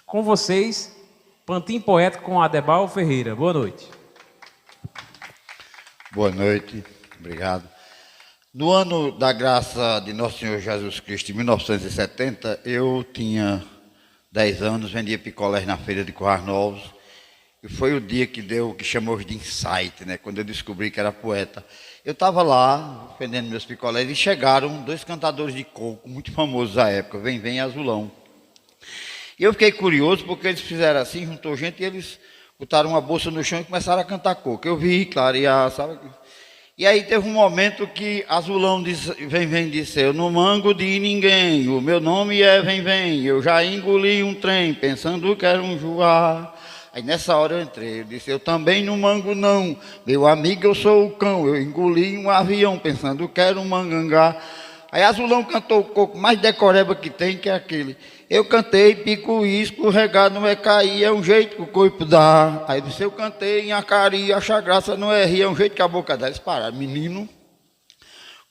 Com vocês, Pantim Poético com Adebal Ferreira. Boa noite. Boa noite, obrigado. No ano da graça de Nosso Senhor Jesus Cristo, em 1970, eu tinha 10 anos, vendia picolés na feira de Currais Novos, e foi o dia que deu o que chamamos de insight, né? Quando eu descobri que era poeta. Eu estava lá, vendendo meus picolés, e chegaram dois cantadores de coco, muito famosos da época, Vem Vem e Azulão. E eu fiquei curioso, porque eles fizeram assim, juntou gente, e eles botaram uma bolsa no chão e começaram a cantar coco. Eu vi, clarear, sabe? E aí teve um momento que Azulão disse, Vem Vem disse, eu não mango de ninguém, o meu nome é Vem Vem, eu já engoli um trem, pensando que era um juá. Aí nessa hora eu entrei, eu disse, eu também não mango não, meu amigo eu sou o cão, eu engoli um avião, pensando que era um mangangá. Aí Azulão cantou o coco mais decoreba que tem, que é aquele. Eu cantei picuí, escorregado não é cair, é um jeito que o corpo dá. Aí disse, eu cantei em acari, achar graça não é rir, é um jeito que a boca dá. Eles pararam, menino,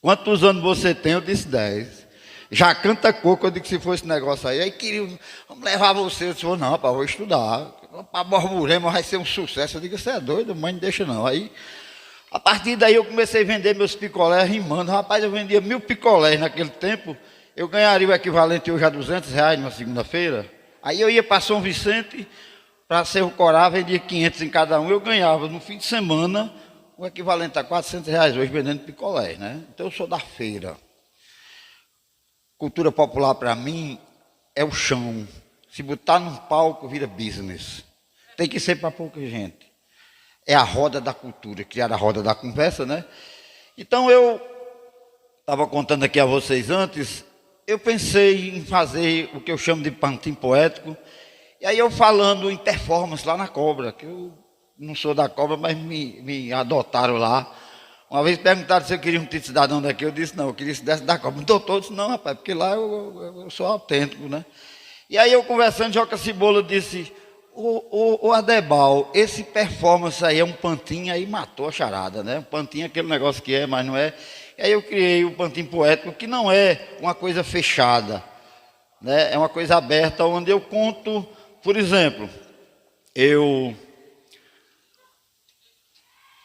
quantos anos você tem? Eu disse 10. Já canta coco, eu disse que se fosse esse negócio aí. Aí queriam, vamos levar você. Eu disse, não, rapaz, vou estudar. Para Borborema vai ser um sucesso. Eu digo, você é doido, mãe, não deixa não. Aí, a partir daí eu comecei a vender meus picolés rimando. Rapaz, eu vendia 1000 picolés naquele tempo. Eu ganharia o equivalente hoje a R$200 numa segunda-feira. Aí eu ia para São Vicente, para Cerro Corá, vendia 500 em cada um. Eu ganhava no fim de semana o equivalente a R$400 hoje vendendo picolés, né? Então eu sou da feira. Cultura popular para mim é o chão. Se botar num palco vira business. Tem que ser para pouca gente. É a roda da cultura, criar a roda da conversa, né? Então eu estava contando aqui a vocês antes, eu pensei em fazer o que eu chamo de pantim poético, e aí eu falando em performance lá na Cobra, que eu não sou da Cobra, mas me adotaram lá. Uma vez perguntaram se eu queria um título de cidadão daqui, eu disse não, eu queria se desse da Cobra. O doutor disse não, rapaz, porque lá eu sou autêntico, né? E aí eu conversando, Joca Cebola disse, o Adebal, esse performance aí é um pantim, aí matou a charada, né? Um pantim é aquele negócio que é, mas não é. E aí eu criei o pantim poético, que não é uma coisa fechada, né? É uma coisa aberta, onde eu conto, por exemplo, em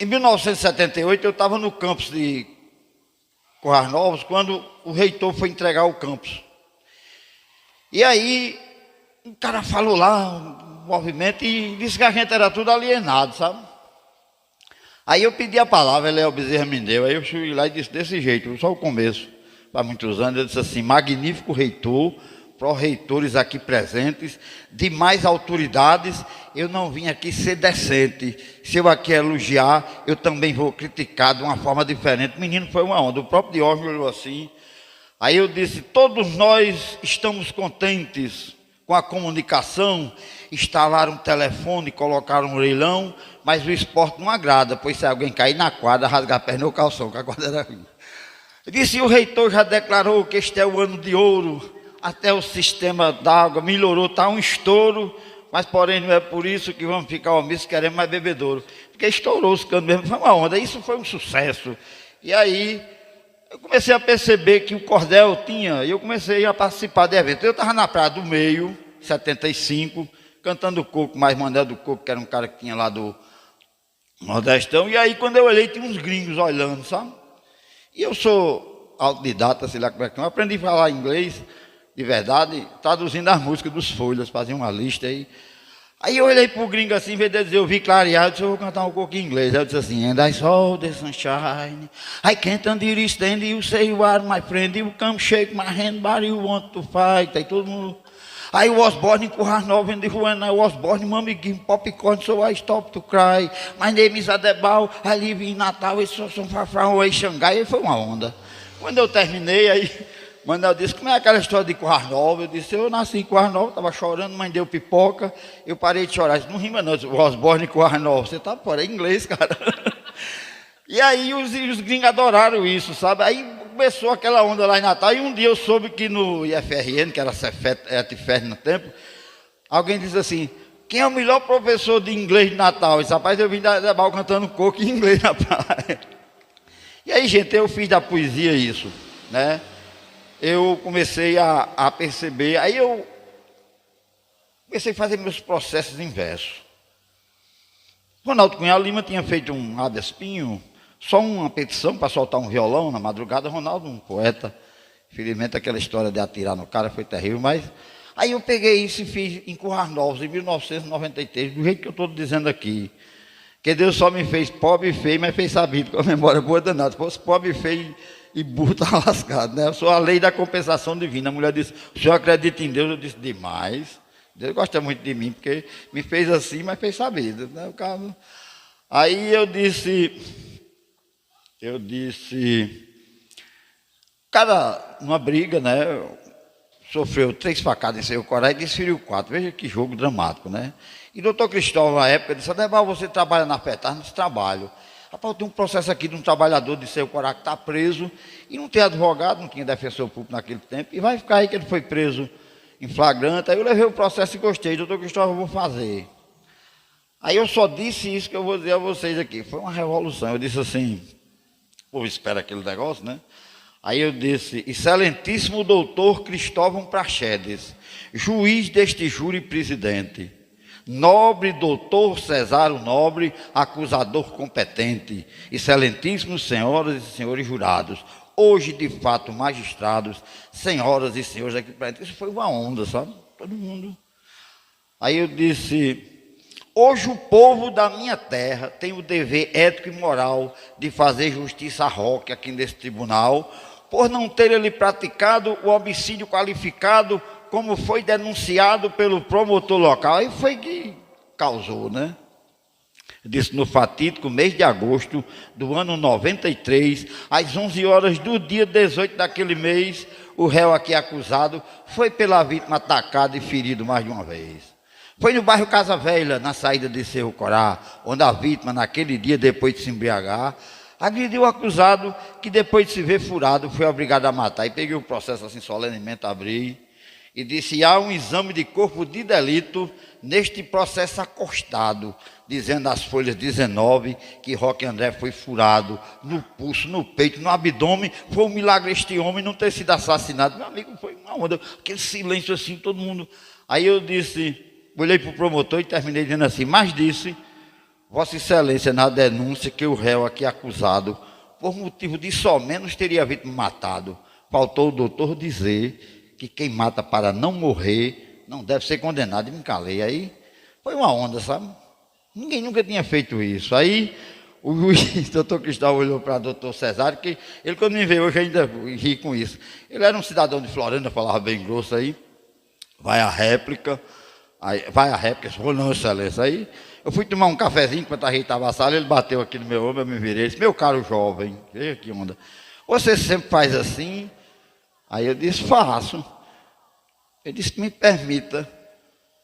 1978 eu estava no campus de Currais Novos, quando o reitor foi entregar o campus. E aí, o cara falou lá, um movimento, e disse que a gente era tudo alienado, sabe? Aí eu pedi a palavra, Léo Bezerra me deu, aí eu fui lá e disse desse jeito, só o começo, há muitos anos, eu disse assim, magnífico reitor, pró-reitores aqui presentes, demais autoridades, eu não vim aqui ser decente, se eu aqui elogiar, eu também vou criticar de uma forma diferente. Menino, foi uma onda, o próprio Diógenes olhou assim, aí eu disse, todos nós estamos contentes com a comunicação, instalaram um telefone, colocaram um leilão, mas o esporte não agrada, pois se alguém cair na quadra, rasgar a perna ou o calção, que a quadra era ruim. Eu disse, o reitor já declarou que este é o ano de ouro, até o sistema d'água melhorou, está um estouro, mas porém não é por isso que vamos ficar omissos, queremos mais bebedouro. Porque estourou os canos mesmo, foi uma onda, isso foi um sucesso. E aí eu comecei a perceber que o cordel tinha, e eu comecei a participar de eventos. Eu estava na Praia do Meio, 75, cantando coco, mais Manuel do Coco, que era um cara que tinha lá do Nordestão. E aí, quando eu olhei, tinha uns gringos olhando, sabe? E eu sou autodidata, sei lá como é que é. Eu aprendi a falar inglês, de verdade, traduzindo as músicas dos Folhas, fazia uma lista aí. Aí eu olhei pro gringo assim, em vez de dizer, eu vi clarear, eu disse, eu vou cantar um pouco em inglês. Aí eu disse assim, and I saw the sunshine, I can't understand, you say you are my friend, you come shake my hand, but you want to fight. Aí todo mundo, I was born in Currais Novos, and when I was born, mommy gave me popcorn, so I stopped to cry. My name is Adebal, I live in Natal, it's so far from away, Xangai. Aí foi uma onda. Quando eu terminei, aí Manuel disse, como é aquela história de Currais Novos? Eu disse, eu nasci em Currais Novos, estava chorando, mãe deu pipoca, eu parei de chorar. Eu disse, não rima não, eu disse, was born em Currais Novos. Você está fora, é inglês, cara. E aí os gringos adoraram isso, sabe? Aí começou aquela onda lá em Natal, e um dia eu soube que no IFRN, que era Cefet no tempo, alguém disse assim, quem é o melhor professor de inglês de Natal? Eu disse, rapaz, eu vim da Adebal cantando coco em inglês na praia. E aí, gente, eu fiz da poesia isso, né? Eu comecei a perceber, aí eu Comecei a fazer meus processos inversos. Ronaldo Cunhal Lima tinha feito um habeas pinho, só uma petição para soltar um violão na madrugada. Ronaldo, um poeta, infelizmente aquela história de atirar no cara foi terrível, mas aí eu peguei isso e fiz em Currais Novos, em 1993, do jeito que eu estou dizendo aqui. Que Deus só me fez pobre e feio, mas fez sabido, com a memória boa danada. Se fosse pobre, feio e burro, está lascado, né? Eu sou a lei da compensação divina. A mulher disse, o senhor acredita em Deus? Eu disse, demais. Deus gosta muito de mim, porque me fez assim, mas fez sabido, né? Aí eu disse, o cara, numa briga, né? Sofreu 3 facadas em seu coração e desferiu 4. Veja que jogo dramático, né? E o doutor Cristóvão, na época, disse, Adebal, você trabalha na FETAR? Nesse trabalho. Rapaz, tem um processo aqui de um trabalhador de seu coração que está preso e não tem advogado, não tinha defensor público naquele tempo, e vai ficar aí que ele foi preso em flagrante. Aí eu levei o processo e gostei. Doutor Cristóvão, eu vou fazer. Aí eu só disse isso que eu vou dizer a vocês aqui. Foi uma revolução. Eu disse assim, o povo espera aquele negócio, né? Aí eu disse, excelentíssimo doutor Cristóvão Praxedes, juiz deste júri presidente, nobre doutor Cesário Nobre, acusador competente, excelentíssimos senhoras e senhores jurados, hoje de fato magistrados, senhoras e senhores aqui presentes. Isso foi uma onda, sabe? Todo mundo. Aí eu disse, hoje o povo da minha terra tem o dever ético e moral de fazer justiça a Roque aqui nesse tribunal, por não ter ele praticado o homicídio qualificado, como foi denunciado pelo promotor local. Aí foi que causou, né? Disse, no fatídico mês de agosto do ano 93, às 11 horas do dia 18 daquele mês, o réu aqui acusado foi pela vítima atacado e ferido mais de uma vez. Foi no bairro Casa Velha, na saída de Cerro Corá, onde a vítima, naquele dia, depois de se embriagar, agrediu o acusado, que depois de se ver furado, foi obrigado a matar. E peguei o processo assim solenemente, abri e disse, há um exame de corpo de delito neste processo acostado, dizendo as folhas 19 que Roque André foi furado no pulso, no peito, no abdômen. Foi um milagre este homem não ter sido assassinado. Meu amigo, foi uma onda, aquele silêncio assim, todo mundo. Aí eu disse, olhei para o promotor e terminei dizendo assim, mas disse, Vossa Excelência, na denúncia que o réu aqui acusado, por motivo de só menos teria vítima matado, faltou o doutor dizer que quem mata para não morrer não deve ser condenado. E me calei. Aí foi uma onda, sabe? Ninguém nunca tinha feito isso. Aí o juiz, doutor Cristóvão, olhou para o doutor Cesário, que ele, quando me veio hoje, ainda ri com isso. Ele era um cidadão de Florenda, falava bem grosso aí. Vai a réplica. Aí, vai a réplica, falou, não, Excelência. Aí eu fui tomar um cafezinho, enquanto ajeitava a sala, ele bateu aqui no meu ombro, eu me virei, disse, meu caro jovem, veja que onda, você sempre faz assim? Aí eu disse, faço. Ele disse, me permita,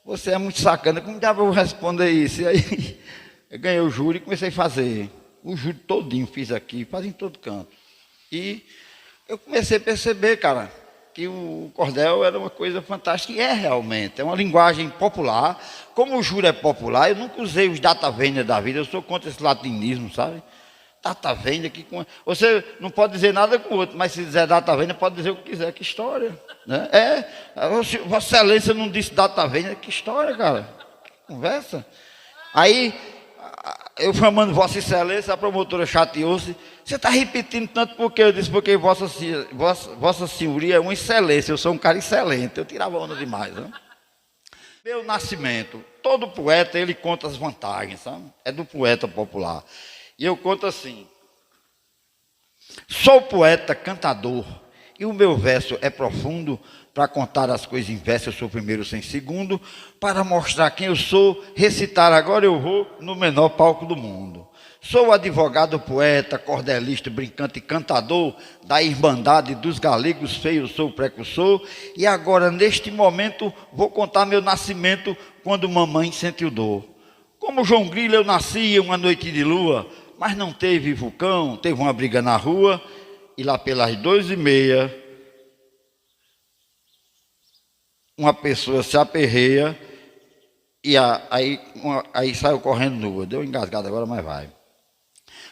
você é muito sacana, como dá para eu responder isso? E aí eu ganhei o júri e comecei a fazer, o júri todinho fiz aqui, fazia em todo canto. E eu comecei a perceber, cara, que o cordel era uma coisa fantástica, e é realmente, é uma linguagem popular. Como o júri é popular, eu nunca usei os data venia da vida, eu sou contra esse latinismo, sabe? Data venia, você não pode dizer nada com o outro, mas se dizer data venia, pode dizer o que quiser, que história, né? Vossa Excelência não disse data venia, que história, cara, que conversa. Aí, eu chamando Vossa Excelência, a promotora chateou-se. Você está repetindo tanto porque eu disse, porque Vossa Senhoria é uma excelência, eu sou um cara excelente. Eu tirava onda demais, né? Meu nascimento, todo poeta, ele conta as vantagens, sabe? É do poeta popular. E eu conto assim, sou poeta, cantador, e o meu verso é profundo, para contar as coisas em verso, eu sou primeiro sem segundo, para mostrar quem eu sou, recitar agora eu vou no menor palco do mundo. Sou advogado, poeta, cordelista, brincante e cantador da Irmandade dos Galegos Feios, sou precursor. E agora, neste momento, vou contar meu nascimento quando mamãe sentiu dor. Como João Grilo, eu nasci em uma noite de lua, mas não teve vulcão, teve uma briga na rua. E lá pelas 2h30, uma pessoa se aperreia e aí saiu correndo nua. Deu engasgado agora, mas vai.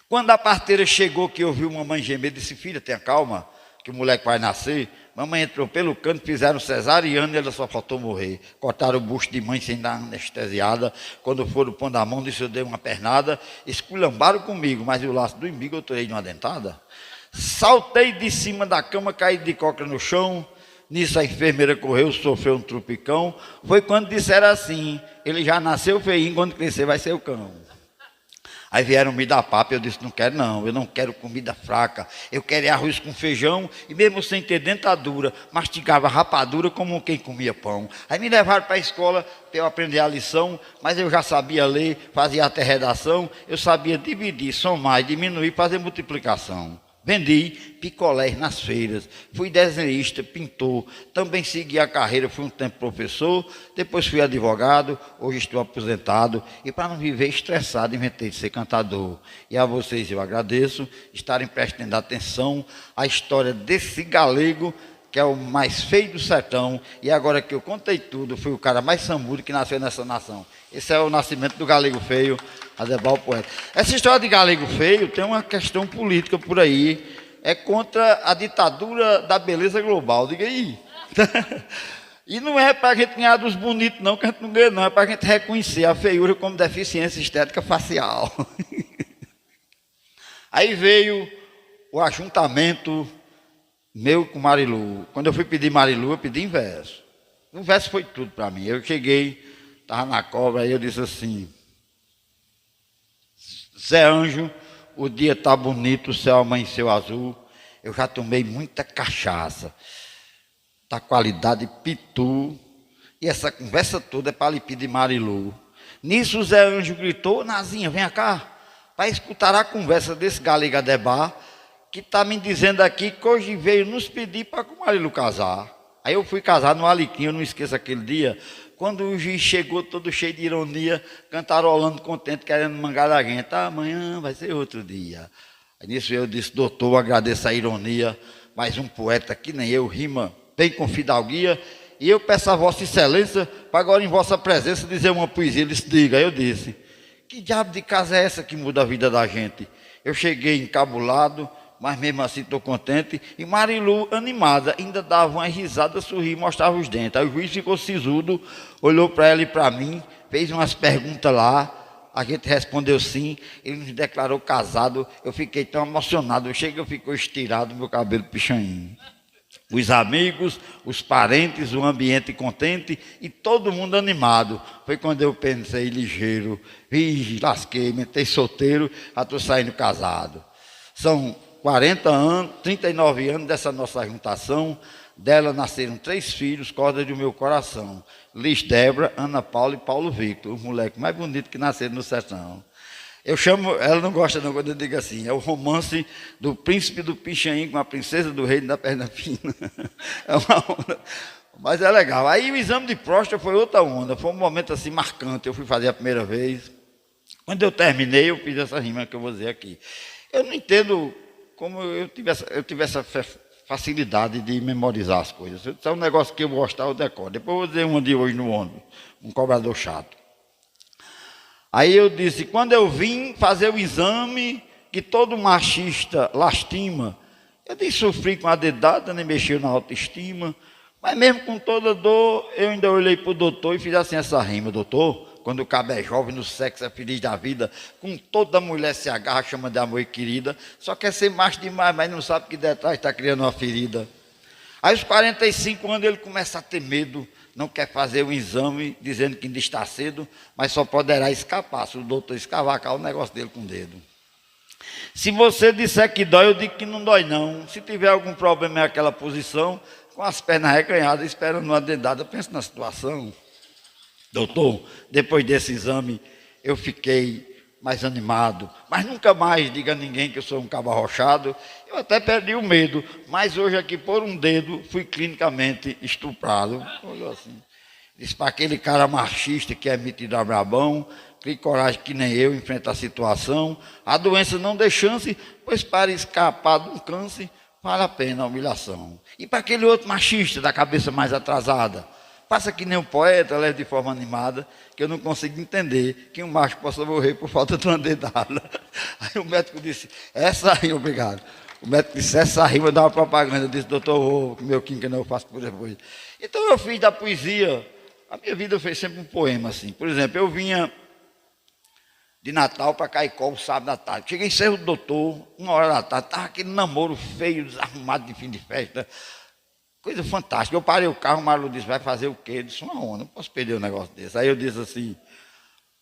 Quando a parteira chegou, que ouviu mamãe gemer, disse, filha, tenha calma, que o moleque vai nascer. Mamãe entrou pelo canto, fizeram cesariana e ela só faltou morrer. Cortaram o bucho de mãe sem dar anestesiada. Quando foram pondo a mão, disse eu dei uma pernada. Esculambaram comigo, mas o laço do umbigo eu tirei de uma dentada. Saltei de cima da cama, caí de coca no chão. Nisso a enfermeira correu, sofreu um trupicão. Foi quando disseram assim, ele já nasceu feinho, quando crescer vai ser o cão. Aí vieram me dar papo, eu disse, não quero não, eu não quero comida fraca. Eu quero arroz com feijão, e mesmo sem ter dentadura, mastigava rapadura como quem comia pão. Aí me levaram para a escola para eu aprender a lição, mas eu já sabia ler, fazia até redação, eu sabia dividir, somar, diminuir, fazer multiplicação. Vendi picolés nas feiras, fui desenhista, pintor, também segui a carreira, fui um tempo professor, depois fui advogado, hoje estou aposentado e para não viver estressado inventei de ser cantador. E a vocês eu agradeço estarem prestando atenção à história desse galego que é o mais feio do sertão e agora que eu contei tudo, fui o cara mais sambudo que nasceu nessa nação. Esse é o nascimento do galego feio, Adebal Poeta. Essa história de galego feio tem uma questão política por aí, é contra a ditadura da beleza global, diga aí. E não é para a gente ganhar dos bonitos não, que a gente não ganha não, é para a gente reconhecer a feiura como deficiência estética facial. Aí veio o ajuntamento meu com Marilu. Quando eu fui pedir Marilu, eu pedi em verso. O verso foi tudo para mim. Eu cheguei, estava na cobra, aí eu disse assim, Zé Anjo, o dia está bonito, o céu amanheceu azul, eu já tomei muita cachaça, da qualidade pitu, e essa conversa toda é para lhe pedir Marilu. Nisso o Zé Anjo gritou, Nazinha, vem cá, para escutar a conversa desse galego Adebá, que está me dizendo aqui que hoje veio nos pedir para com o Marilu casar. Aí eu fui casar no Alecrim, eu não esqueço aquele dia, quando o juiz chegou todo cheio de ironia, cantarolando contente, querendo mangar da gente, amanhã vai ser outro dia. Aí nisso eu disse, doutor, agradeço a ironia, mas um poeta que nem eu rima bem com fidalguia, e eu peço a vossa excelência para agora em vossa presença dizer uma poesia. Ele disse, diga. Aí eu disse, que diabo de casa é essa que muda a vida da gente? Eu cheguei encabulado, mas mesmo assim estou contente. E Marilu, animada, ainda dava uma risada, sorria e mostrava os dentes. Aí o juiz ficou sisudo, olhou para ela e para mim, fez umas perguntas lá, a gente respondeu sim, ele nos declarou casado, eu fiquei tão emocionado, eu cheguei, eu ficou estirado, meu cabelo pichainho. Os amigos, os parentes, o ambiente contente e todo mundo animado. Foi quando eu pensei ligeiro, lasquei, mentei solteiro, já estou saindo casado. São 40 anos, 39 anos dessa nossa juntação, dela nasceram 3 filhos, corda do meu coração, Liz Débora, Ana Paula e Paulo Victor, os moleques mais bonitos que nasceram no sertão. Eu chamo, ela não gosta não quando eu digo assim, é o romance do príncipe do Pichain com a princesa do reino da perna fina. É uma onda, mas é legal. Aí o exame de próstata foi outra onda, foi um momento assim marcante, eu fui fazer a primeira vez. Quando eu terminei, eu fiz essa rima que eu vou dizer aqui. Eu não entendo como eu tive essa facilidade de memorizar as coisas. Se é um negócio que eu gostar, eu decoro. Depois eu vou dizer uma de hoje no ônibus, um cobrador chato. Aí eu disse, quando eu vim fazer o exame, que todo machista lastima, eu nem sofri com a dedada, nem mexeu na autoestima, mas mesmo com toda dor, eu ainda olhei para o doutor e fiz assim essa rima, doutor, quando o cabo é jovem, no sexo é feliz da vida, com toda mulher se agarra, chama de amor e querida, só quer ser macho demais, mas não sabe que detrás está criando uma ferida. Aí aos 45 anos ele começa a ter medo, não quer fazer o exame, dizendo que ainda está cedo, mas só poderá escapar, se o doutor escavacar o negócio dele com o dedo. Se você disser que dói, eu digo que não dói não. Se tiver algum problema é aquela posição, com as pernas recanhadas, esperando uma dedada, pensa na situação. Doutor, depois desse exame, eu fiquei mais animado, mas nunca mais diga a ninguém que eu sou um cabo arrochado. Eu até perdi o medo, mas hoje aqui por um dedo fui clinicamente estuprado. Olhou assim, disse para aquele cara machista que é metido a brabão, crie coragem que nem eu, enfrenta a situação, a doença não dê chance, pois para escapar de um câncer, vale a pena a humilhação. E para aquele outro machista da cabeça mais atrasada, passa que nem um poeta, leva de forma animada, que eu não consigo entender que um macho possa morrer por falta de uma dedada. Aí o médico disse, essa aí, obrigado. O médico disse, essa rima dá uma propaganda. Eu disse, doutor, meu quinca não, eu faço por depois. Então eu fiz da poesia, a minha vida foi sempre um poema assim. Por exemplo, eu vinha de Natal para Caicó, o sábado à tarde. Cheguei em Cerro do Doutor, 1h da tarde, estava aquele namoro feio, desarrumado de fim de festa. Coisa fantástica. Eu parei o carro, o Marlon disse, vai fazer o quê? Eu disse, uma onda, não posso perder um negócio desse. Aí eu disse assim,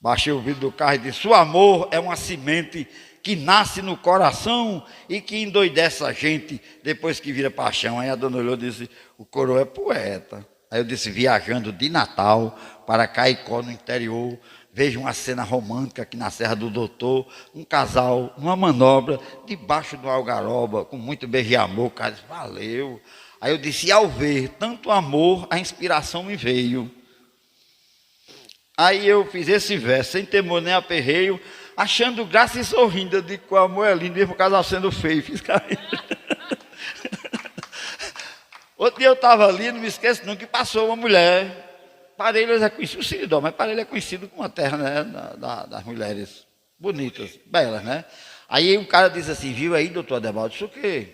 baixei o vidro do carro e disse, o amor é uma semente que nasce no coração e que endoidece a gente depois que vira paixão. Aí a dona olhou e disse, o coroa é poeta. Aí eu disse, viajando de Natal para Caicó, no interior, vejo uma cena romântica aqui na Serra do Doutor, um casal, numa manobra, debaixo do algaroba, com muito beijo e amor. O cara disse, valeu. Aí eu disse, e ao ver tanto amor, a inspiração me veio. Aí eu fiz esse verso, sem temor nem aperreio, achando graça e sorrindo. Eu digo que o amor é lindo, mesmo o casal sendo feio. Fiz cair. Outro dia eu estava ali, não me esqueço nunca, que passou uma mulher. Parelhas é conhecido, o Siridó, mas Parelhas é conhecido como a terra, né, das mulheres bonitas, belas, né? Aí o cara disse assim, viu aí, doutor Adebaldo, isso o quê?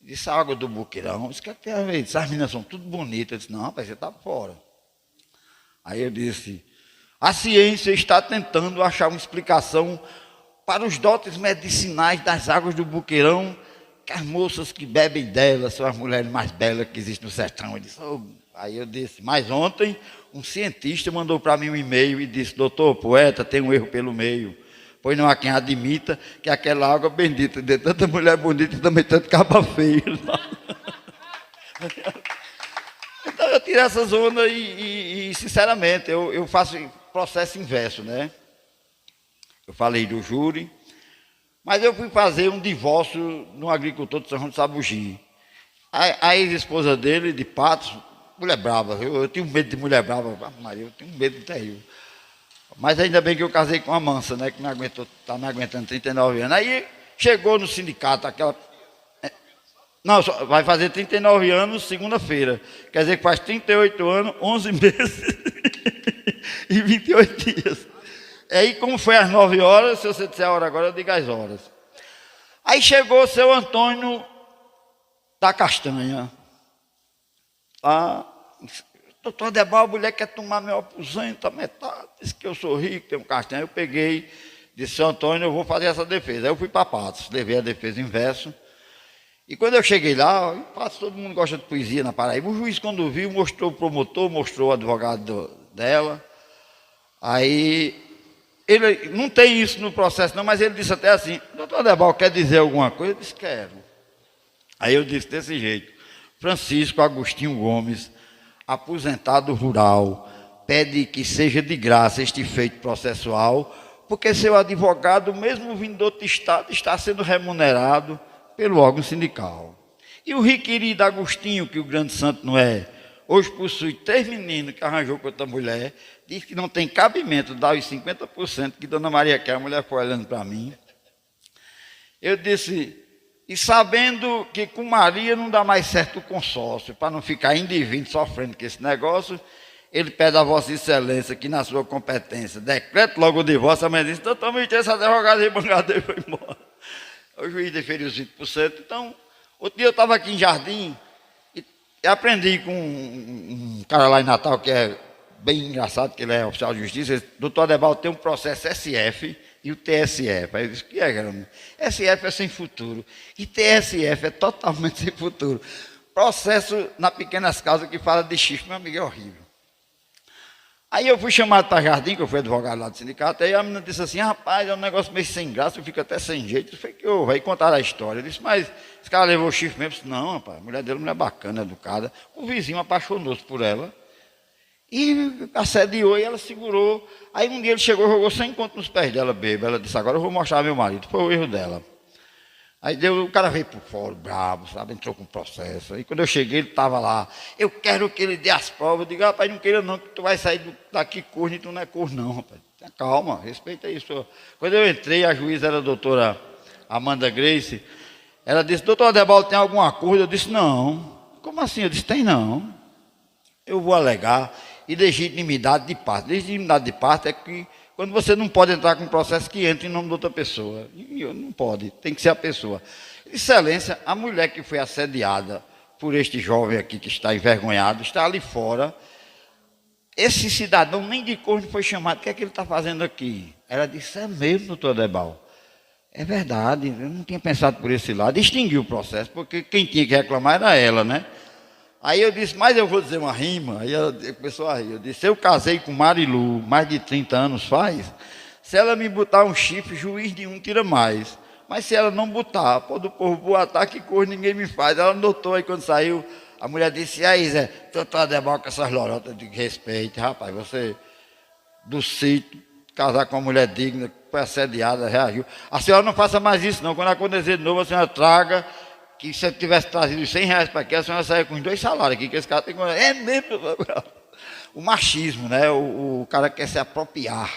Disse, a água do Boqueirão. Isso que tem a ver, essas meninas são tudo bonitas. Eu disse, não, rapaz, você está fora. Aí eu disse, a ciência está tentando achar uma explicação para os dotes medicinais das águas do Boqueirão, que as moças que bebem delas são as mulheres mais belas que existem no sertão. Eu disse, oh. Aí eu disse, mas ontem um cientista mandou para mim um e-mail e disse, doutor, poeta, tem um erro pelo meio, pois não há quem admita que aquela água bendita de tanta mulher bonita e também tanto caba feio. Então eu tiro essas ondas e sinceramente, eu faço processo inverso, né? Eu falei do júri, mas eu fui fazer um divórcio no agricultor de São João de Sabugi. A ex-esposa dele, de Patos, mulher brava, eu tinha medo de mulher brava, Maria, eu tenho medo terrível. Mas ainda bem que eu casei com uma mansa, né, que não aguentou, está me aguentando 39 anos. Aí chegou no sindicato, aquela... Não, vai fazer 39 anos segunda-feira. Quer dizer que faz 38 anos, 11 meses e 28 dias. Aí como foi às 9 horas, se você disser a hora agora, eu digo as horas. Aí chegou o seu Antônio da Castanha. Doutor Adebaldo, a mulher quer tomar meu aposento, a metade, disse que eu sou rico, tenho um castanho. Eu peguei, disse, seu Antônio, eu vou fazer essa defesa. Aí eu fui para Patos, levei a defesa em verso. E quando eu cheguei lá, em Patos todo mundo gosta de poesia na Paraíba. O juiz, quando viu, mostrou o promotor, mostrou o advogado dela. Aí, ele não tem isso no processo não, mas ele disse até assim, doutor Adebaldo, quer dizer alguma coisa? Eu disse, quero. Aí eu disse desse jeito, Francisco Agostinho Gomes, aposentado rural, pede que seja de graça este feito processual, porque seu advogado, mesmo vindo do outro estado, está sendo remunerado pelo órgão sindical. E o requerido Agostinho, que o grande santo não é, hoje possui 3 meninos que arranjou com outra mulher, diz que não tem cabimento dar os 50% que Dona Maria quer. A mulher foi olhando para mim. Eu disse... E sabendo que com Maria não dá mais certo o consórcio, para não ficar indo e vindo sofrendo com esse negócio, ele pede a Vossa Excelência, que na sua competência, decrete logo o divórcio. A mulher disse, doutor, me esse advogado e bangadeiro foi embora. O juiz deferiu os 20%. Então, outro dia eu estava aqui em Jardim e aprendi com um cara lá em Natal, que é bem engraçado, que ele é oficial de justiça. Ele disse, doutor Adebaldo, tem um processo SF e o TSF. Aí eu disse, o que é, cara? SF é sem futuro. E TSF é totalmente sem futuro. Processo na pequenas causas que fala de chifre, meu amigo, é horrível. Aí eu fui chamado para Jardim, que eu fui advogado lá do sindicato, aí a menina disse assim, rapaz, é um negócio meio sem graça, eu fico até sem jeito. Eu falei, que eu vai contar a história. Eu disse, mas esse cara levou o chifre mesmo? Eu disse, não, rapaz, a mulher dele é uma mulher bacana, educada. O vizinho apaixonou-se por ela. E assediou e ela segurou. Aí um dia ele chegou e jogou 100 conto nos pés dela, bêbada. Ela disse, agora eu vou mostrar ao meu marido. Foi o erro dela. Aí o cara veio por fora, bravo, sabe? Entrou com o processo. Aí quando eu cheguei, ele estava lá. Eu quero que ele dê as provas. Eu digo, rapaz, não queira não, que tu vai sair daqui corno e tu não é corno não, rapaz. Calma, respeita isso. Quando eu entrei, a juíza era a doutora Amanda Grace. Ela disse, doutor Adebaldo, tem algum acordo? Eu disse, não. Como assim? Eu disse, tem não. Eu vou alegar. e legitimidade de parte. Legitimidade de parte é que quando você não pode entrar com um processo que entra em nome de outra pessoa. Não pode, tem que ser a pessoa. Excelência, a mulher que foi assediada por este jovem aqui que está envergonhado, está ali fora. Esse cidadão nem de corno foi chamado. O que é que ele está fazendo aqui? Ela disse, é mesmo, doutor Adebal. É verdade, eu não tinha pensado por esse lado. Extinguiu o processo, porque quem tinha que reclamar era ela, né? Aí eu disse, mas eu vou dizer uma rima. Aí ela começou a rir. Eu disse, eu casei com Marilu, mais de 30 anos faz. Se ela me botar um chifre, juiz nenhum tira mais. Mas se ela não botar, pode o povo boatar, que cor ninguém me faz. Ela notou aí quando saiu, a mulher disse, e aí Zé, doutor Adebal com essas lorotas de respeito, rapaz, você do sítio, casar com uma mulher digna, foi assediada, reagiu. A senhora não faça mais isso não, quando acontecer de novo, a senhora traga, que se eu tivesse trazido R$100 para aqui, a senhora saia com os 2 salários aqui, que esse cara tem que... É mesmo, o machismo, né? O cara quer se apropriar,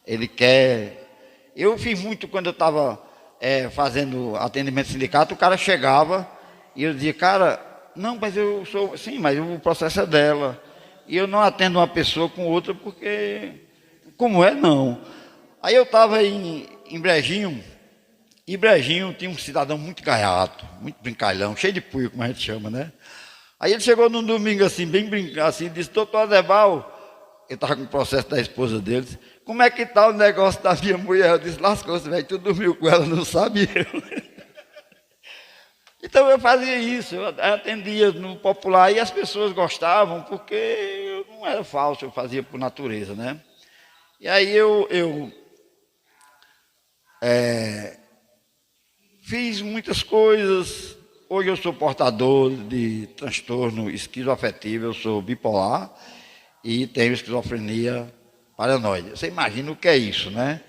ele quer... Eu fiz muito quando eu estava fazendo atendimento sindicato, o cara chegava e eu dizia, cara, não, mas eu sou... Sim, mas o processo é dela. E eu não atendo uma pessoa com outra porque... Como é, não. Aí eu estava em Brejinho, e Brejinho tinha um cidadão muito gaiato, muito brincalhão, cheio de puio, como a gente chama, né? Aí ele chegou num domingo assim, bem brincando, assim, disse, doutor Adebal, eu estava com o processo da esposa dele, disse, como é que está o negócio da minha mulher? Eu disse, lascou-se, velho, tu dormiu com ela, não sabe eu. Então eu fazia isso, eu atendia no popular e as pessoas gostavam, porque eu não era falso, eu fazia por natureza, né? E aí eu fiz muitas coisas. Hoje eu sou portador de transtorno esquizoafetivo, eu sou bipolar e tenho esquizofrenia paranoide. Você imagina o que é isso, né?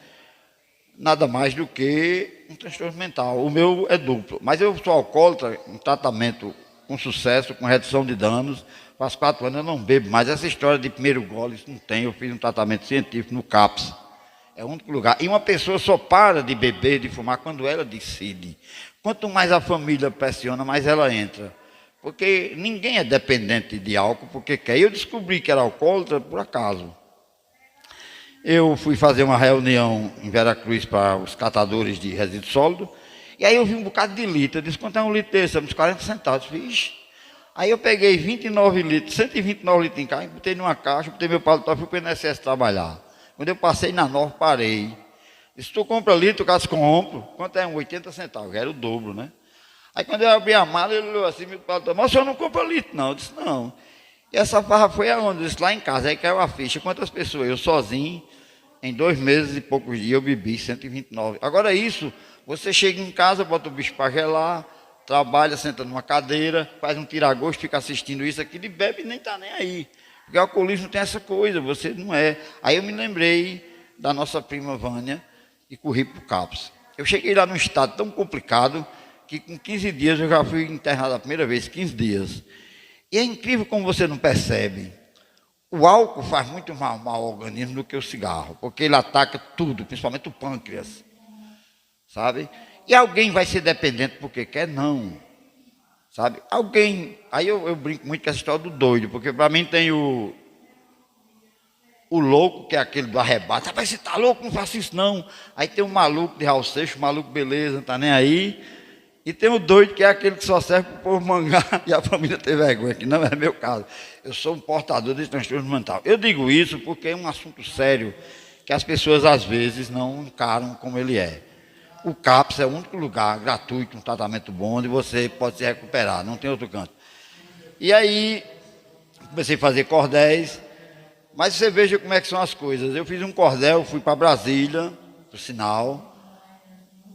Nada mais do que um transtorno mental. O meu é duplo, mas eu sou alcoólatra, em tratamento com sucesso, com redução de danos. Faz 4 anos eu não bebo, mas essa história de primeiro gole, isso não tem. Eu fiz um tratamento científico no CAPS. É o único lugar. E uma pessoa só para de beber, de fumar, quando ela decide. Quanto mais a família pressiona, mais ela entra. Porque ninguém é dependente de álcool porque quer. Eu descobri que era alcoólatra por acaso. Eu fui fazer uma reunião em Veracruz para os catadores de resíduo sólido. E aí eu vi um bocado de litro. Eu disse, quanto é um litro desse? Uns 40 centavos. Vixe. Aí eu peguei 29 litros, 129 litros em casa, botei numa caixa, botei meu paletó e fui para o INSS trabalhar. Quando eu passei na Norte, parei. Disse, tu compra litro, o cara compro. Quanto é? 80 centavos, era o dobro, né? Aí quando eu abri a mala, ele olhou assim, meu paletó, mas o senhor não compra litro, não? Eu disse, não. E essa farra foi aonde? Eu disse, lá em casa. Aí caiu a ficha. Quantas pessoas? Eu sozinho, em 2 meses e poucos dias, eu bebi 129. Agora isso, você chega em casa, bota o bicho para gelar, trabalha, senta numa cadeira, faz um tiragosto, fica assistindo isso, aquilo, e bebe e nem está nem aí. Porque o alcoolismo tem essa coisa, você não é. Aí eu me lembrei da nossa prima Vânia e corri para o CAPS. Eu cheguei lá num estado tão complicado que com 15 dias eu já fui internado a primeira vez, 15 dias. E é incrível como você não percebe. O álcool faz muito mal ao organismo do que o cigarro, porque ele ataca tudo, principalmente o pâncreas, sabe? E alguém vai ser dependente porque quer? Não. Sabe? Alguém... Aí eu brinco muito com essa história do doido, porque para mim tem o louco, que é aquele do arrebate. Rapaz, você tá louco? Não faça isso não. Aí tem o maluco de Raul Seixas, o maluco beleza, não tá nem aí. E tem o doido, que é aquele que só serve para o povo mangar e a família ter vergonha, que não é meu caso. Eu sou um portador de transtorno mental. Eu digo isso porque é um assunto sério que as pessoas às vezes não encaram como ele é. O CAPS é o único lugar gratuito, um tratamento bom, onde você pode se recuperar, não tem outro canto. E aí, comecei a fazer cordéis, mas você veja como é que são as coisas. Eu fiz um cordel, fui para Brasília, por sinal,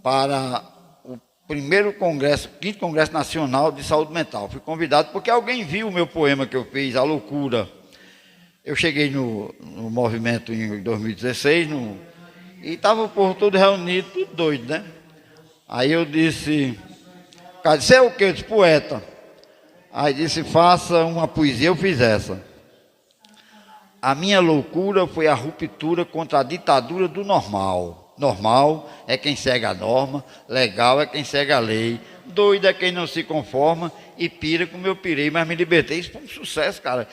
para o primeiro congresso, 5º Congresso Nacional de Saúde Mental. Fui convidado porque alguém viu o meu poema que eu fiz, A Loucura. Eu cheguei no movimento em 2016, e estava o povo todo reunido, tudo doido, né? Aí eu disse, cara, você é o quê? Eu disse, poeta. Aí disse, faça uma poesia, eu fiz essa. A minha loucura foi a ruptura contra a ditadura do normal. Normal é quem segue a norma, legal é quem segue a lei, doido é quem não se conforma e pira como eu pirei, mas me libertei. Isso foi um sucesso, cara,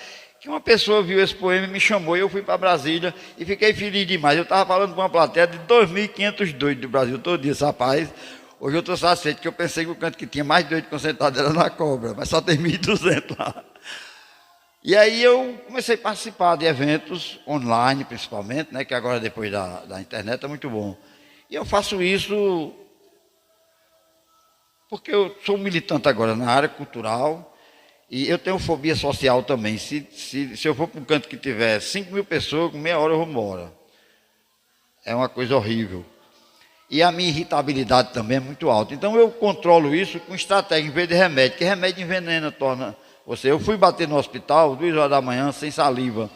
que uma pessoa viu esse poema e me chamou, e eu fui para Brasília e fiquei feliz demais. Eu estava falando com uma plateia de 2.500 doidos do Brasil todo dia, rapaz. Hoje eu estou satisfeito, porque eu pensei que o canto que tinha mais doido concentrado era na Cobra, mas só tem 1.200 lá. E aí eu comecei a participar de eventos online, principalmente, né, que agora depois da internet é muito bom. E eu faço isso porque eu sou militante agora na área cultural e eu tenho fobia social também. Se eu for para um canto que tiver 5.000 pessoas, com meia hora eu vou embora. É uma coisa horrível. E a minha irritabilidade também é muito alta. Então eu controlo isso com estratégia em vez de remédio, porque remédio envenena, torna você. Eu fui bater no hospital 2 horas da manhã sem saliva.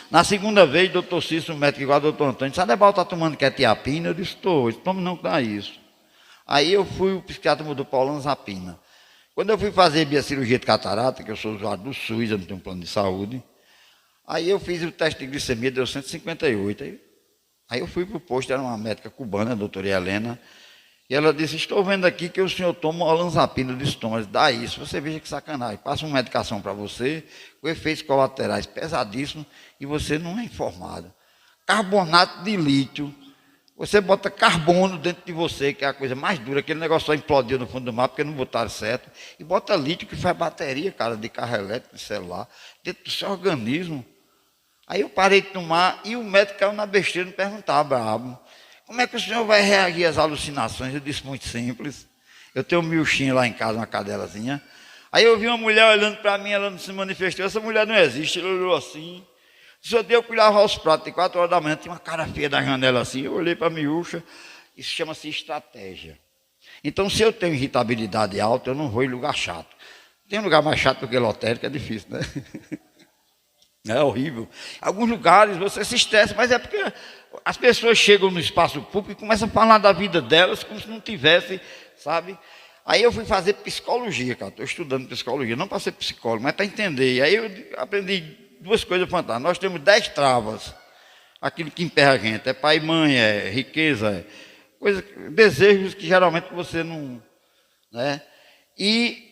Na segunda vez, doutor Cícero, médico igual ao doutor Antônio, disse: Adebal está tomando quetiapina? Eu disse: estou. Ele disse: tome não, que dá isso. Aí eu fui, o psiquiatra mudou para olanzapina. Quando eu fui fazer minha cirurgia de catarata, que eu sou usuário do SUS, eu não tenho um plano de saúde, aí eu fiz o teste de glicemia, deu 158. Aí eu fui para o posto, era uma médica cubana, a doutora Helena, e ela disse: estou vendo aqui que o senhor toma olanzapina do estômago. Dá isso, você veja que sacanagem. Passa uma medicação para você, com efeitos colaterais pesadíssimos, e você não é informado. Carbonato de lítio. Você bota carbono dentro de você, que é a coisa mais dura, aquele negócio só implodiu no fundo do mar, porque não botaram certo. E bota lítio, que faz bateria, cara, de carro elétrico, de celular, dentro do seu organismo. Aí eu parei de tomar, e o médico caiu na besteira, me perguntava: brabo, como é que o senhor vai reagir às alucinações? Eu disse: muito simples. Eu tenho um milchinho lá em casa, uma cadelazinha. Aí eu vi uma mulher olhando para mim, ela não se manifestou. Essa mulher não existe. Ela olhou assim. Só deu que lavar os pratos de 4 horas da manhã, tinha uma cara feia da janela assim. Eu olhei para a miúcha. Isso chama-se estratégia. Então, se eu tenho irritabilidade alta, eu não vou em lugar chato. Tem lugar mais chato do que lotérico, é difícil, né? É horrível. Alguns lugares você se estressa, mas é porque as pessoas chegam no espaço público e começam a falar da vida delas como se não tivesse, sabe? Aí eu fui fazer psicologia, cara. Estou estudando psicologia, não para ser psicólogo, mas para entender. E aí eu aprendi 2 coisas fantásticas. Nós temos 10 travas. Aquilo que emperra a gente é pai e mãe, é riqueza, é coisa, desejos que geralmente você não, né? E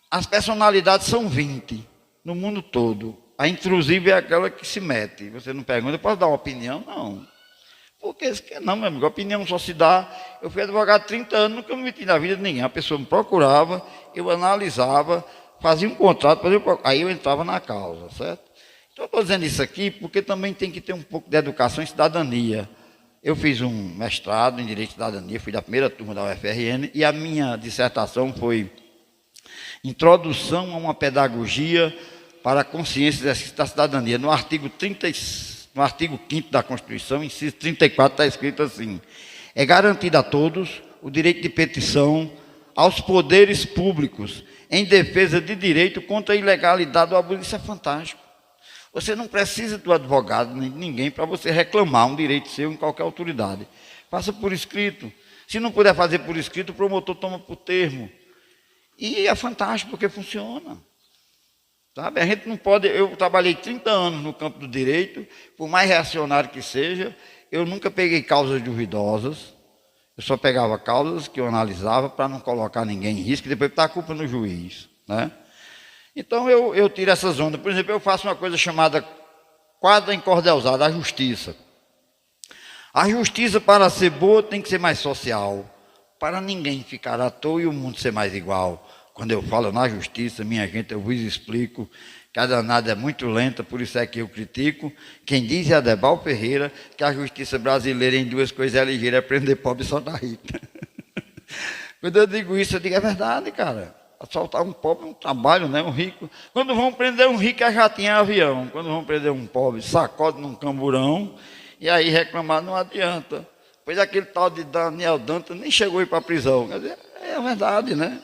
as personalidades são 20 no mundo todo. A intrusiva é aquela que se mete. Você não pergunta: eu posso dar uma opinião? Não. Porque não, meu amigo, a opinião só se dá. Eu fui advogado há 30 anos, nunca me meti na vida de ninguém. A pessoa me procurava, eu analisava, fazia um contrato, aí eu entrava na causa, certo? Então eu estou dizendo isso aqui porque também tem que ter um pouco de educação e cidadania. Eu fiz um mestrado em Direito e Cidadania, fui da primeira turma da UFRN, e a minha dissertação foi Introdução a uma Pedagogia para a Consciência e Exercício da Cidadania. No artigo 5º da Constituição, inciso 34, está escrito assim: é garantido a todos o direito de petição aos poderes públicos em defesa de direito contra a ilegalidade ou abuso. Isso é fantástico. Você não precisa do advogado, nem de ninguém, para você reclamar um direito seu em qualquer autoridade. Faça por escrito. Se não puder fazer por escrito, o promotor toma por termo. E é fantástico, porque funciona. Sabe? A gente não pode. Eu trabalhei 30 anos no campo do direito, por mais reacionário que seja, eu nunca peguei causas duvidosas. Eu só pegava causas que eu analisava para não colocar ninguém em risco e depois botar a culpa no juiz, né? Então eu tiro essas ondas. Por exemplo, eu faço uma coisa chamada quadra encordelzada, a justiça. A justiça, para ser boa, tem que ser mais social, para ninguém ficar à toa e o mundo ser mais igual. Quando eu falo na justiça, minha gente, eu vos explico que a danada é muito lenta, por isso é que eu critico. Quem diz é Adebal Ferreira que a justiça brasileira em 2 coisas é ligeira: é prender pobre e soltar rico. Quando eu digo isso, eu digo: é verdade, cara. Assaltar um pobre é um trabalho, né? Um rico. Quando vão prender um rico, é jatinho, é avião. Quando vão prender um pobre, sacode num camburão, e aí reclamar não adianta. Pois aquele tal de Daniel Dantas nem chegou a ir para a prisão. Quer dizer, é verdade, né?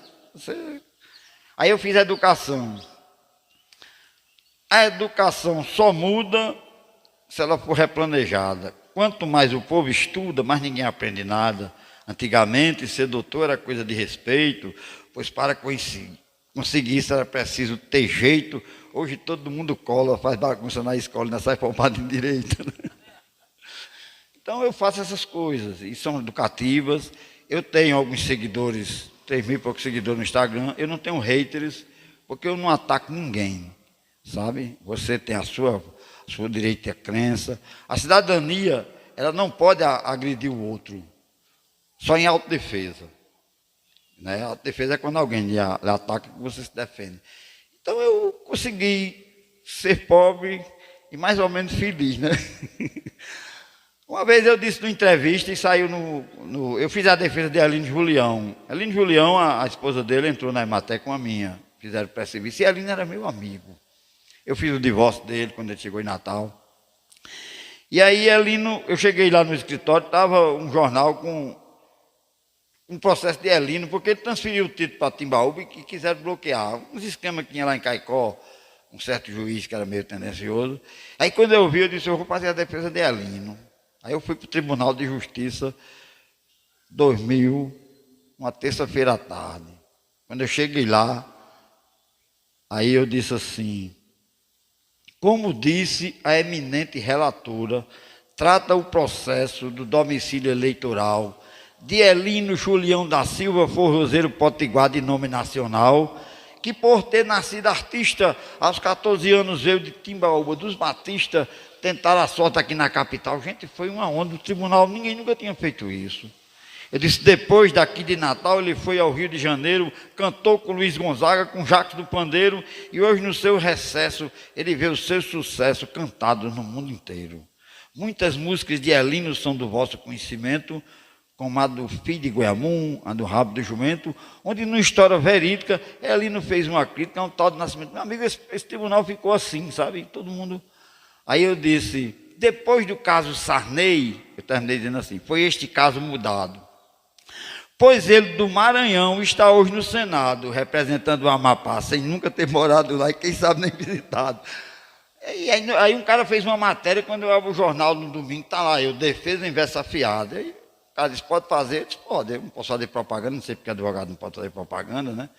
Aí eu fiz educação. A educação só muda se ela for replanejada. Quanto mais o povo estuda, mais ninguém aprende nada. Antigamente, ser doutor era coisa de respeito, pois para conseguir isso era preciso ter jeito. Hoje todo mundo cola, faz bagunça na escola, ainda sai formado em direito, né? Então eu faço essas coisas, e são educativas. Eu tenho alguns seguidores, 3.000 e poucos seguidores no Instagram. Eu não tenho haters, porque eu não ataco ninguém. sabe? Você tem a sua direito à crença. A cidadania, ela não pode agredir o outro, só em autodefesa. Né? A autodefesa é quando alguém lhe ataca que você se defende. Então eu consegui ser pobre e mais ou menos feliz, né? Uma vez eu disse numa entrevista e saiu eu fiz a defesa de Aline Julião. Aline Julião, a esposa dele, entrou na Emater com a minha. Fizeram pré-serviço e Aline era meu amigo. Eu fiz o divórcio dele quando ele chegou em Natal. E aí, Elino, eu cheguei lá no escritório, estava um jornal com um processo de Elino, porque ele transferiu o título para Timbaúba e quiseram bloquear. Uns esquemas que tinha lá em Caicó, um certo juiz que era meio tendencioso. Aí, quando eu vi, eu disse, eu vou fazer a defesa de Elino. Aí eu fui para o Tribunal de Justiça, 2000, uma terça-feira à tarde. Quando eu cheguei lá, aí eu disse assim, como disse a eminente relatora, trata o processo do domicílio eleitoral de Elino Julião da Silva Forrozeiro Potiguar, de nome nacional, que por ter nascido artista, aos 14 anos veio de Timbaúba, dos Batistas, tentaram a sorte aqui na capital. Gente, foi uma onda do tribunal, ninguém nunca tinha feito isso. Eu disse, depois daqui de Natal, ele foi ao Rio de Janeiro, cantou com Luiz Gonzaga, com Jacques do Pandeiro, e hoje no seu recesso, ele vê o seu sucesso cantado no mundo inteiro. Muitas músicas de Elino são do vosso conhecimento, como a do Filho de Goiamum, a do Rabo do Jumento, onde, numa história verídica, Elino fez uma crítica a um tal de Nascimento. Meu amigo, esse tribunal ficou assim, sabe? Todo mundo... Aí eu disse, depois do caso Sarney, eu terminei dizendo assim, foi este caso mudado. Pois ele do Maranhão está hoje no Senado, representando o Amapá, sem nunca ter morado lá e quem sabe nem visitado. E aí um cara fez uma matéria, quando eu abro o jornal no domingo, está lá, eu defesa inversa afiada. Aí o cara disse, pode fazer? Eu disse, pode, eu não posso fazer propaganda, não sei porque advogado não pode fazer propaganda, né?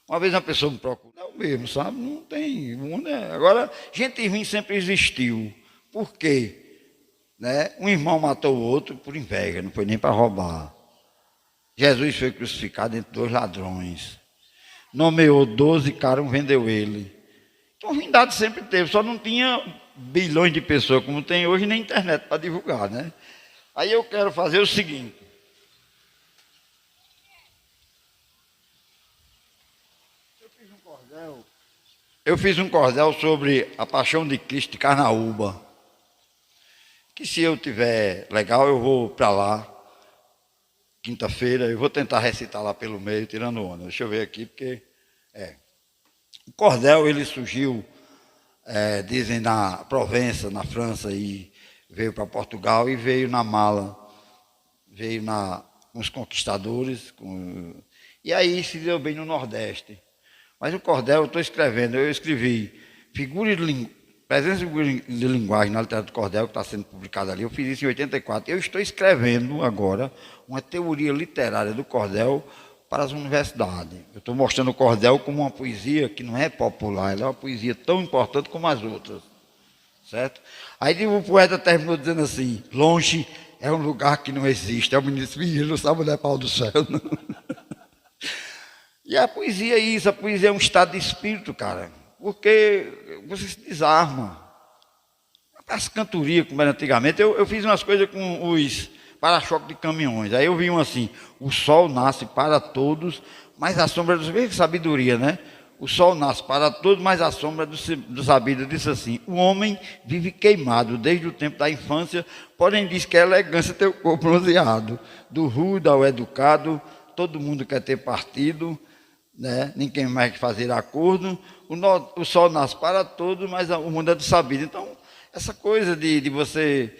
Uma vez uma pessoa me procura, é o mesmo, sabe? Não tem, né? Agora, gente ruim sempre existiu. Por quê? Né? Um irmão matou o outro por inveja, não foi nem para roubar. Jesus foi crucificado entre 2 ladrões. Nomeou 12 caras, um vendeu ele. Então, ruindade sempre teve, só não tinha bilhões de pessoas como tem hoje, nem internet para divulgar, né? Aí eu quero fazer o seguinte. Eu fiz um cordel sobre a Paixão de Cristo de Carnaúba. Que se eu tiver legal, eu vou para lá. Quinta-feira, eu vou tentar recitar lá pelo meio, tirando onda. Deixa eu ver aqui, porque... O cordel, ele surgiu, dizem, na Provença, na França, e veio para Portugal e veio na mala. Veio com os conquistadores. E aí se deu bem no Nordeste. Mas o cordel, eu estou escrevendo, eu escrevi presença de figura de linguagem na literatura do cordel, que está sendo publicada ali, eu fiz isso em 84. Eu estou escrevendo agora uma teoria literária do cordel para as universidades. Eu estou mostrando o cordel como uma poesia que não é popular, ela é uma poesia tão importante como as outras. Certo? Aí o poeta terminou dizendo assim, longe é um lugar que não existe. Aí o ministro, ele não sabe onde é pau do céu, não. E a poesia é isso, a poesia é um estado de espírito, cara, porque você se desarma. As cantorias, como era antigamente, eu fiz umas coisas com os para-choques de caminhões. Aí eu vi um assim, o sol nasce para todos, mas a sombra dos... Veja que sabedoria, né? O sol nasce para todos, mas a sombra do sabido disse assim, o homem vive queimado desde o tempo da infância, porém diz que é elegância ter o corpo bronzeado. Do rude ao educado, todo mundo quer ter partido, né? Ninguém mais quer fazer acordo. O sol nasce para todos, mas o mundo é do sabido. Então, essa coisa de você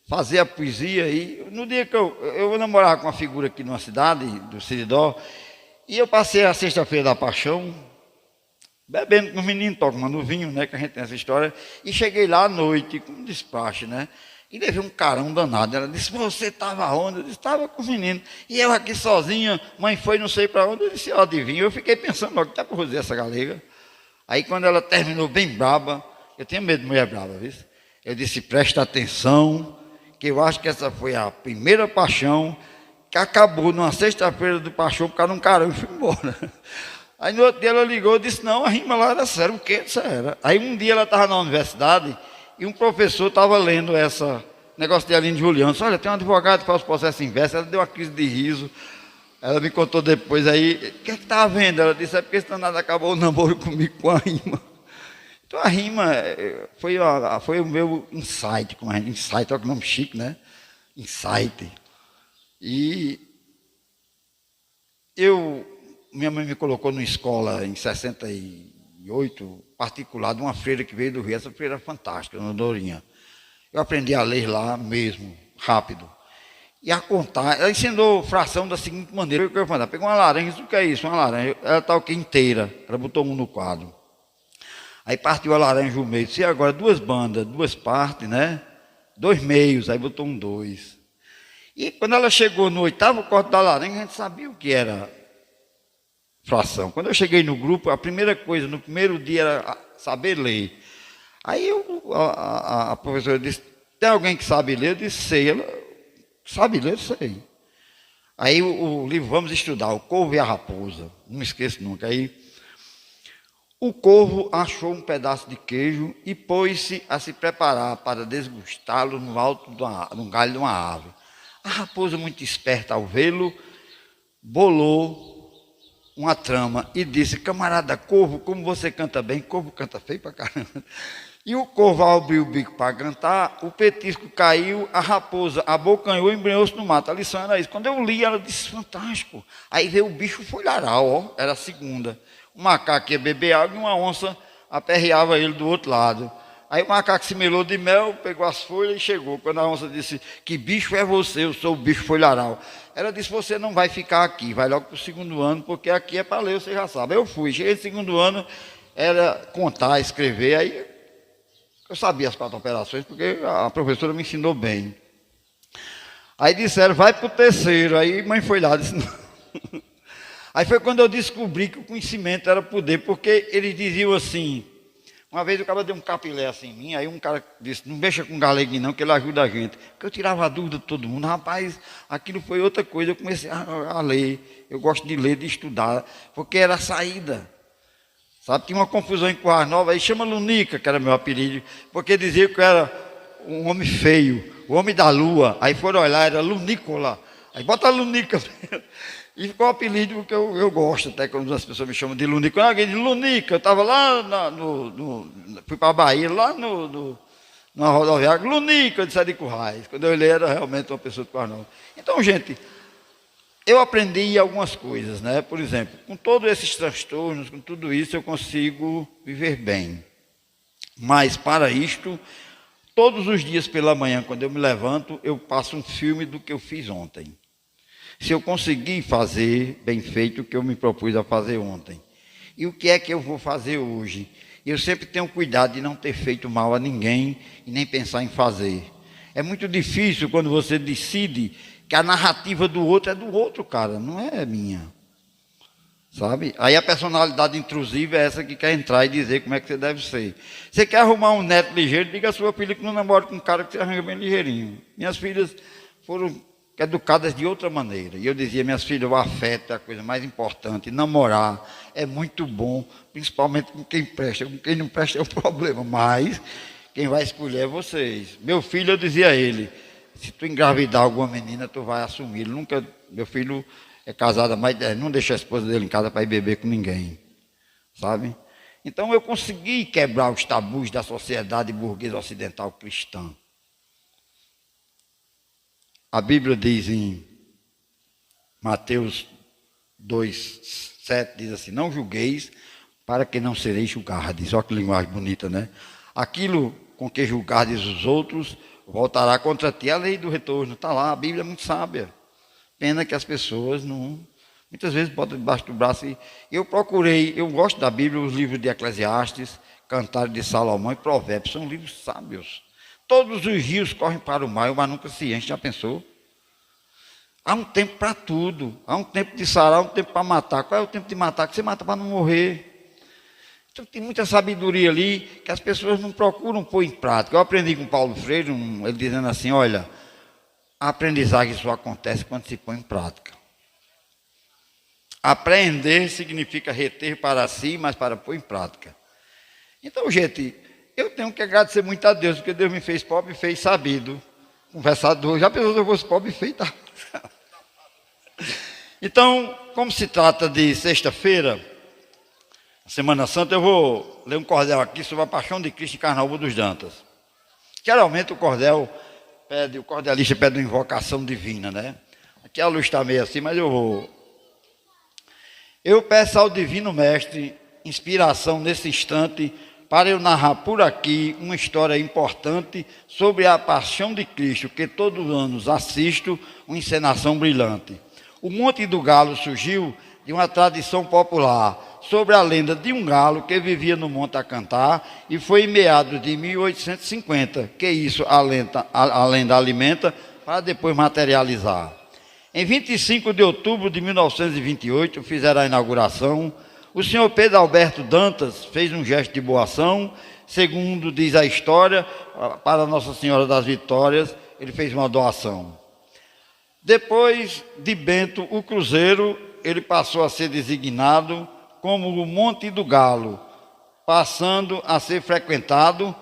fazer a poesia aí, no dia que eu namorava com uma figura aqui numa cidade, do Siridó, e eu passei a sexta-feira da Paixão, bebendo com os meninos, tomando vinho, né, que a gente tem essa história, e cheguei lá à noite, com um despacho, né, e levei um carão danado. Ela disse, você estava onde? Eu disse, estava com os meninos. E eu aqui sozinha, mãe foi não sei para onde, eu disse, ó, adivinha. Eu fiquei pensando logo, tá por fazer essa galega. Aí quando ela terminou bem braba, eu tenho medo de mulher brava, viu? Eu disse, presta atenção, que eu acho que essa foi a primeira paixão que acabou numa sexta-feira do paixão por causa de um carão e fui embora. Aí no outro dia ela ligou e disse, não, a rima lá era sério. O que isso era? Aí um dia ela estava na universidade e um professor estava lendo essa negócio de Aline Juliano. Disse, olha, tem um advogado que faz processo inverso. Ela deu uma crise de riso. Ela me contou depois aí, o que é que estava vendo? Ela disse, é porque esse danado acabou o namoro comigo com a rima. Então a rima foi o meu insight, como a gente, insight, olha que nome chique, né? Insight. E minha mãe me colocou numa escola em 68, particular, de uma freira que veio do Rio, essa freira fantástica, na Dorinha. Eu aprendi a ler lá mesmo, rápido. E a contar, ela ensinou fração da seguinte maneira, eu falei, pegou uma laranja, o que é isso? Uma laranja, ela está o que inteira, ela botou um no quadro. Aí partiu a laranja o meio, disse, agora duas bandas, duas partes, né? 2 meios, aí botou um 2. E quando ela chegou no 8º corte da laranja, a gente sabia o que era fração. Quando eu cheguei no grupo, a primeira coisa, no primeiro dia, era saber ler. Aí a professora disse, tem alguém que sabe ler? Eu disse, sei. Ela, sabe ler? Sei. Aí o livro, vamos estudar, O Corvo e a Raposa. Não me esqueço nunca. Aí o corvo achou um pedaço de queijo e pôs-se a se preparar para desgustá-lo no alto de um galho de uma árvore. A raposa, muito esperta ao vê-lo, bolou uma trama e disse, camarada corvo, como você canta bem, corvo canta feio pra caramba. E o corvo, ao abrir o bico para cantar, o petisco caiu, a raposa abocanhou e embrenhou-se no mato. A lição era isso. Quando eu li, ela disse, fantástico. Aí veio o bicho folharal, ó, era a segunda. Um macaco ia beber água e uma onça aperreava ele do outro lado. Aí o macaco se melou de mel, pegou as folhas e chegou. Quando a onça disse, que bicho é você? Eu sou o bicho folharal. Ela disse, você não vai ficar aqui, vai logo para o 2º ano, porque aqui é para ler, você já sabe. Aí eu fui, cheguei no 2º ano, era contar, escrever, aí eu sabia as 4 operações, porque a professora me ensinou bem. Aí disseram, vai para o 3º, aí mãe foi lá, disse, não. Aí foi quando eu descobri que o conhecimento era poder, porque eles diziam assim, uma vez o cara deu um capilé assim em mim, aí um cara disse, não mexa com galeguinho não, que ele ajuda a gente. Porque eu tirava a dúvida de todo mundo, rapaz, aquilo foi outra coisa, eu comecei a ler, eu gosto de ler, de estudar, porque era a saída. Sabe, tinha uma confusão em Currais Novos, aí chama Lunica, que era meu apelido, porque dizia que eu era um homem feio, o homem da lua, aí foram olhar, era Lunícola, aí bota Lunica. E ficou o apelido porque eu gosto, até quando as pessoas me chamam de Lunica. Quando alguém diz Lunica, eu estava lá, fui para a Bahia, lá na rodoviária, Lunica, eu disse de Currais. Quando eu olhei, era realmente uma pessoa de Currais Novos. Então, gente, eu aprendi algumas coisas, né? Por exemplo, com todos esses transtornos, com tudo isso, eu consigo viver bem. Mas, para isto, todos os dias pela manhã, quando eu me levanto, eu passo um filme do que eu fiz ontem. Se eu conseguir fazer bem feito o que eu me propus a fazer ontem. E o que é que eu vou fazer hoje? Eu sempre tenho cuidado de não ter feito mal a ninguém e nem pensar em fazer. É muito difícil quando você decide que a narrativa do outro é do outro, cara, não é minha. Sabe? Aí a personalidade intrusiva é essa que quer entrar e dizer como é que você deve ser. Você quer arrumar um neto ligeiro, diga à sua filha que não namora com um cara que você arranja bem ligeirinho. Minhas filhas foram educadas de outra maneira. E eu dizia, minhas filhas, o afeto é a coisa mais importante. Namorar é muito bom, principalmente com quem presta. Com quem não presta é o problema, mas quem vai escolher é vocês. Meu filho, eu dizia a ele, se tu engravidar alguma menina, tu vai assumir. Nunca, meu filho é casado, mas não deixa a esposa dele em casa para ir beber com ninguém. Sabe? Então eu consegui quebrar os tabus da sociedade burguesa ocidental cristã. A Bíblia diz em Mateus 2:7, diz assim, não julgueis para que não sereis julgados. Olha que linguagem bonita, né? Aquilo com que julgardes os outros voltará contra ti. A lei do retorno está lá, a Bíblia é muito sábia. Pena que as pessoas não, muitas vezes botam debaixo do braço. E eu procurei, eu gosto da Bíblia, os livros de Eclesiastes, Cantares de Salomão e Provérbios, são livros sábios. Todos os rios correm para o mar, o mar nunca se enche, já pensou? Há um tempo para tudo, há um tempo de sarar, um tempo para matar. Qual é o tempo de matar? Que você mata para não morrer. Então tem muita sabedoria ali que as pessoas não procuram pôr em prática. Eu aprendi com Paulo Freire, ele dizendo assim, olha, a aprendizagem só acontece quando se põe em prática. Apreender significa reter para si, mas para pôr em prática. Então, gente, eu tenho que agradecer muito a Deus, porque Deus me fez pobre e fez sabido, conversador. Já pensou se eu fosse pobre e feito? Então, como se trata de sexta-feira, Semana Santa, eu vou ler um cordel aqui sobre a paixão de Cristo em Carnaúba dos Dantas. Geralmente o cordelista pede uma invocação divina, né? Aqui a luz está meio assim, mas eu peço ao Divino Mestre inspiração nesse instante para eu narrar por aqui uma história importante sobre a paixão de Cristo, que todos os anos assisto uma encenação brilhante. O Monte do Galo surgiu de uma tradição popular sobre a lenda de um galo que vivia no monte a cantar, e foi em meados de 1850 que isso a lenda alimenta para depois materializar. Em 25 de outubro de 1928, fizeram a inauguração. O senhor Pedro Alberto Dantas fez um gesto de boa ação. Segundo diz a história, para Nossa Senhora das Vitórias, ele fez uma doação. Depois de Bento o Cruzeiro, ele passou a ser designado como o Monte do Galo, passando a ser frequentado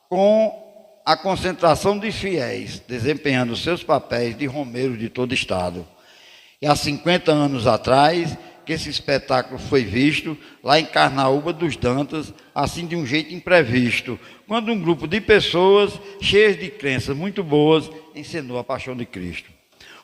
com a concentração de fiéis, desempenhando seus papéis de romeiros de todo o estado. E há 50 anos atrás, que esse espetáculo foi visto lá em Carnaúba dos Dantas, assim de um jeito imprevisto, quando um grupo de pessoas cheias de crenças muito boas encenou a paixão de Cristo.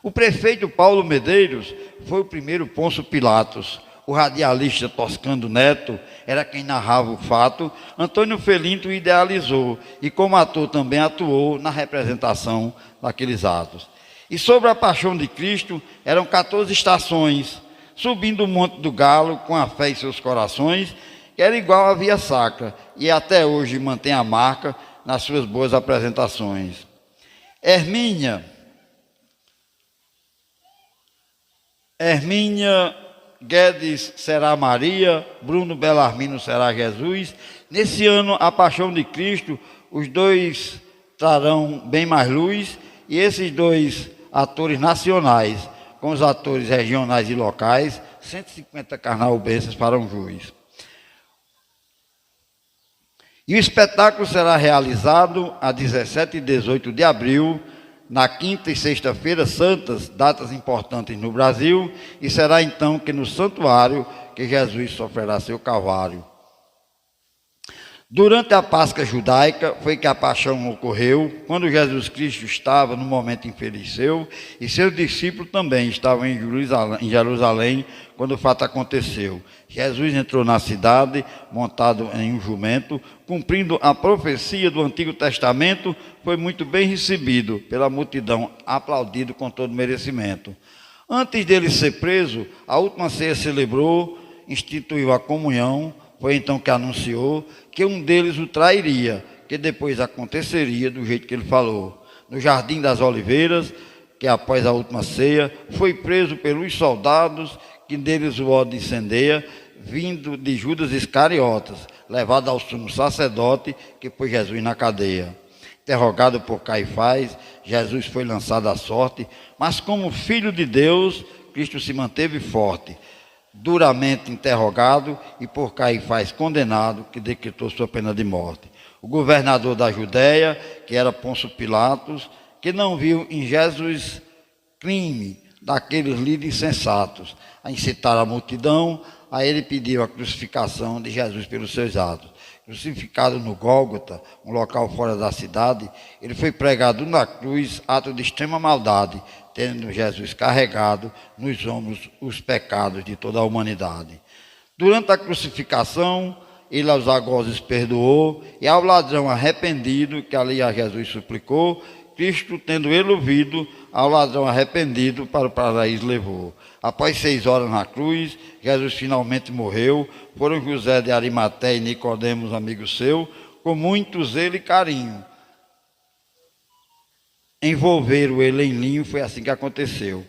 O prefeito Paulo Medeiros foi o primeiro Pôncio Pilatos. O radialista Toscano Neto era quem narrava o fato. Antônio Felinto o idealizou e, como ator, também atuou na representação daqueles atos. E sobre a paixão de Cristo, eram 14 estações, subindo o Monte do Galo com a fé em seus corações, que era igual à Via Sacra, e até hoje mantém a marca nas suas boas apresentações. Hermínia Guedes será Maria, Bruno Belarmino será Jesus. Nesse ano, a paixão de Cristo, os dois trarão bem mais luz, e esses dois atores nacionais, com os atores regionais e locais, 150 carnaúbenses para um juiz. E o espetáculo será realizado a 17 e 18 de abril, na quinta e sexta-feira santas, datas importantes no Brasil, e será então que no santuário que Jesus sofrerá seu calvário. Durante a Páscoa judaica foi que a paixão ocorreu, quando Jesus Cristo estava no momento infeliz seu, e seus discípulos também estavam em Jerusalém quando o fato aconteceu. Jesus entrou na cidade montado em um jumento, cumprindo a profecia do Antigo Testamento, foi muito bem recebido pela multidão, aplaudido com todo merecimento. Antes dele ser preso, a última ceia celebrou, instituiu a comunhão. Foi então que anunciou que um deles o trairia, que depois aconteceria do jeito que ele falou. No Jardim das Oliveiras, que após a última ceia, foi preso pelos soldados, que deles o ódio incendeia, vindo de Judas Iscariotas, levado ao sumo sacerdote, que pôs Jesus na cadeia. Interrogado por Caifás, Jesus foi lançado à sorte, mas como filho de Deus, Cristo se manteve forte, duramente interrogado e por Caifás condenado, que decretou sua pena de morte. O governador da Judéia, que era Pôncio Pilatos, que não viu em Jesus crime daqueles líderes insensatos, a incitar a multidão, a ele pediu a crucificação de Jesus pelos seus atos. Crucificado no Gólgota, um local fora da cidade, ele foi pregado na cruz, ato de extrema maldade, tendo Jesus carregado nos ombros os pecados de toda a humanidade. Durante a crucificação, ele aos algozes perdoou, e ao ladrão arrependido, que ali a Jesus suplicou, Cristo, tendo ele ouvido, ao ladrão arrependido para o paraíso levou. Após 6 horas na cruz, Jesus finalmente morreu. Foram José de Arimateia e Nicodemos, amigo seu, com muito zelo e carinho. Envolveram ele em linho, foi assim que aconteceu.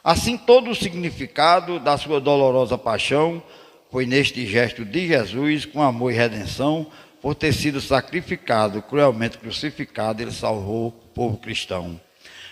Assim, todo o significado da sua dolorosa paixão foi neste gesto de Jesus, com amor e redenção, por ter sido sacrificado, cruelmente crucificado, ele salvou o povo cristão.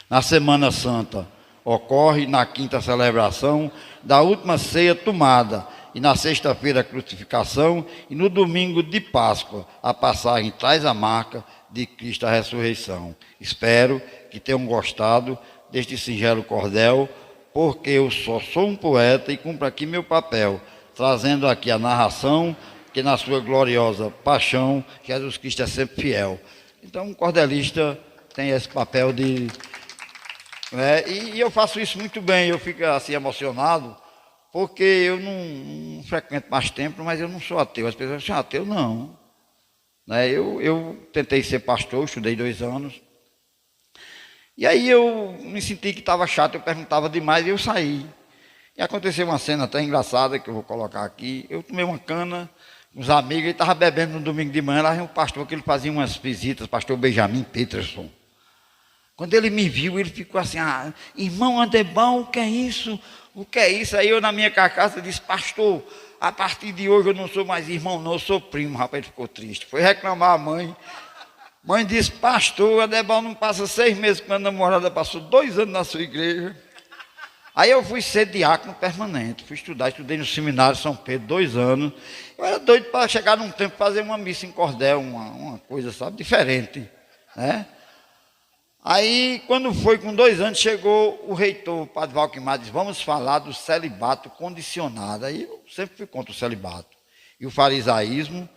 Na Semana Santa, Ocorre na quinta celebração da última ceia tomada, e na sexta-feira a crucificação, e no domingo de Páscoa a passagem traz a marca de Cristo a ressurreição. Espero que tenham gostado deste singelo cordel, porque eu só sou um poeta e cumpro aqui meu papel, trazendo aqui a narração que na sua gloriosa paixão Jesus Cristo é sempre fiel. Então um cordelista tem esse papel de... e eu faço isso muito bem, eu fico assim emocionado, porque eu não frequento mais templo, mas eu não sou ateu. As pessoas dizem, ateu não. Eu tentei ser pastor, estudei 2 anos. E aí eu me senti que estava chato, eu perguntava demais e eu saí. E aconteceu uma cena até engraçada, que eu vou colocar aqui. Eu tomei uma cana com os amigos, ele estava bebendo no domingo de manhã, lá tinha um pastor que ele fazia umas visitas, pastor Benjamin Peterson. Quando ele me viu, ele ficou assim, irmão Adebal, o que é isso? O que é isso? Aí eu na minha carcaça disse, pastor, a partir de hoje eu não sou mais irmão não, eu sou primo. Rapaz, ele ficou triste, foi reclamar a mãe. Mãe disse, pastor, o Adebal não passa 6 meses com a namorada, passou 2 anos na sua igreja. Aí eu fui ser diácono permanente, fui estudar, estudei no seminário São Pedro 2 anos. Eu era doido para chegar num tempo fazer uma missa em cordel, uma coisa, sabe, diferente, né? Aí, quando foi com 2 anos, chegou o reitor, o padre Valquimar, disse, vamos falar do celibato condicionado. Aí eu sempre fui contra o celibato. E o farisaísmo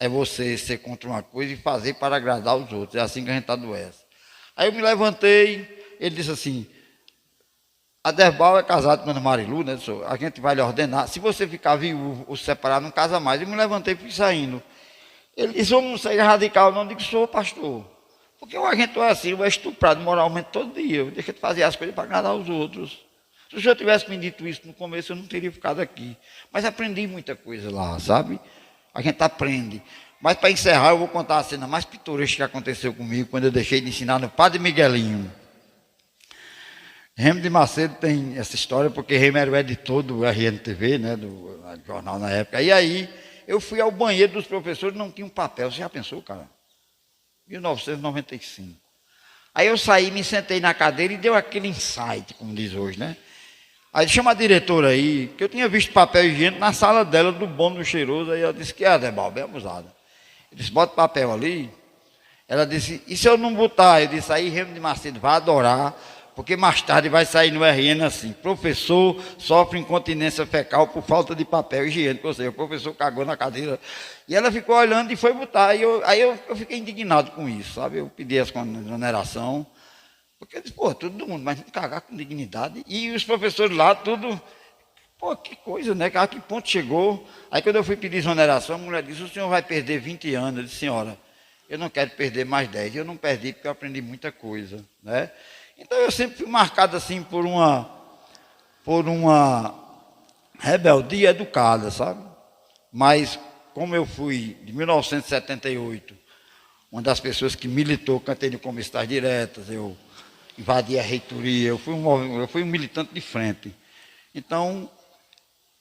é você ser contra uma coisa e fazer para agradar os outros. É assim que a gente adoece. Aí eu me levantei, ele disse assim, Adebal é casado com a Ana Marilu, né? A gente vai lhe ordenar. Se você ficar viúvo ou se separar, não casa mais. Eu me levantei e fui saindo. Ele disse, eu não sei radical, não. Eu digo, sou pastor. Porque o agente é assim, é estuprado moralmente todo dia. Eu deixo de fazer as coisas para agradar os outros. Se o senhor tivesse me dito isso no começo, eu não teria ficado aqui. Mas aprendi muita coisa lá, sabe? A gente aprende. Mas para encerrar, eu vou contar a cena mais pitoresca que aconteceu comigo quando eu deixei de ensinar no Padre Miguelinho. Remo de Macedo tem essa história, porque Remo era o editor do RNTV, né, do jornal na época. E aí, eu fui ao banheiro dos professores, não tinha um papel. Você já pensou, cara? 1995. Aí eu saí, me sentei na cadeira e deu aquele insight, como diz hoje, né? Aí chama a diretora aí, que eu tinha visto papel higiênico na sala dela, do bom, do cheiroso. Aí ela disse, que é, Adebal, bem abusada. Eu disse, bota papel ali. Ela disse, e se eu não botar? Eu disse, aí Remo de Macedo vai adorar, porque mais tarde vai sair no RN assim, professor sofre incontinência fecal por falta de papel higiênico, ou seja, o professor cagou na cadeira. E ela ficou olhando e foi botar. Aí eu fiquei indignado com isso, sabe? Eu pedi essa exoneração, porque eu disse, pô, todo mundo, mas não cagar com dignidade. E os professores lá, tudo, pô, que coisa, né? A que ponto chegou? Aí quando eu fui pedir exoneração, a mulher disse, o senhor vai perder 20 anos. Eu disse, senhora, eu não quero perder mais 10. Eu não perdi porque eu aprendi muita coisa, né? Então eu sempre fui marcado assim por uma rebeldia educada, sabe? Mas como eu fui de 1978, uma das pessoas que militou, cantei no Comissões Diretas, eu invadi a reitoria, eu fui um militante de frente. Então,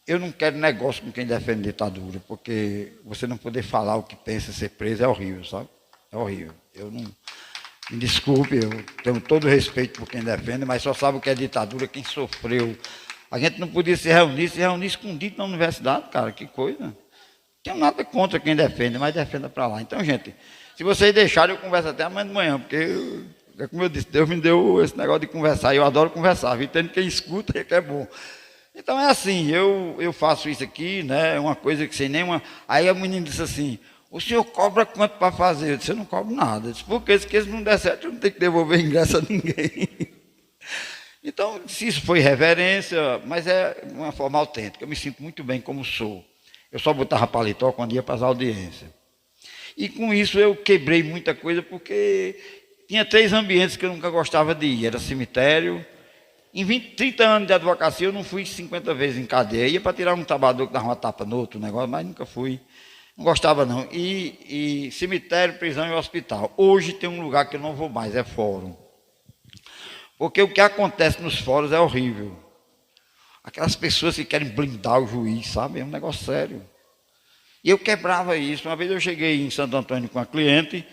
eu não quero negócio com quem defende ditadura, porque você não poder falar o que pensa, ser preso, é horrível, sabe? É horrível. Eu não... Me desculpe, eu tenho todo o respeito por quem defende, mas só sabe o que é ditadura, quem sofreu. A gente não podia se reunir escondido na universidade, cara, que coisa. Não tenho nada contra quem defende, mas defenda para lá. Então, gente, se vocês deixarem, eu converso até amanhã de manhã, porque, como eu disse, Deus me deu esse negócio de conversar, e eu adoro conversar, viu? Tendo quem escuta, que é bom. Então, é assim, eu faço isso aqui, né, é uma coisa que sem nenhuma... Aí a menina disse assim, o senhor cobra quanto para fazer? Eu disse, eu não cobro nada. Eu disse, porque se não der certo, eu não tenho que devolver ingresso a ninguém. Então, se isso foi reverência, mas é uma forma autêntica. Eu me sinto muito bem como sou. Eu só botava paletó quando ia para as audiências. E com isso eu quebrei muita coisa, porque tinha 3 ambientes que eu nunca gostava de ir. Era cemitério. Em 30 anos de advocacia, eu não fui 50 vezes em cadeia. Ia para tirar um trabalhador que dava uma tapa no outro negócio, mas nunca fui. Não gostava não. E cemitério, prisão e hospital. Hoje tem um lugar que eu não vou mais, é fórum. Porque o que acontece nos fóruns é horrível. Aquelas pessoas que querem blindar o juiz, sabe? É um negócio sério. E eu quebrava isso. Uma vez eu cheguei em Santo Antônio com uma cliente,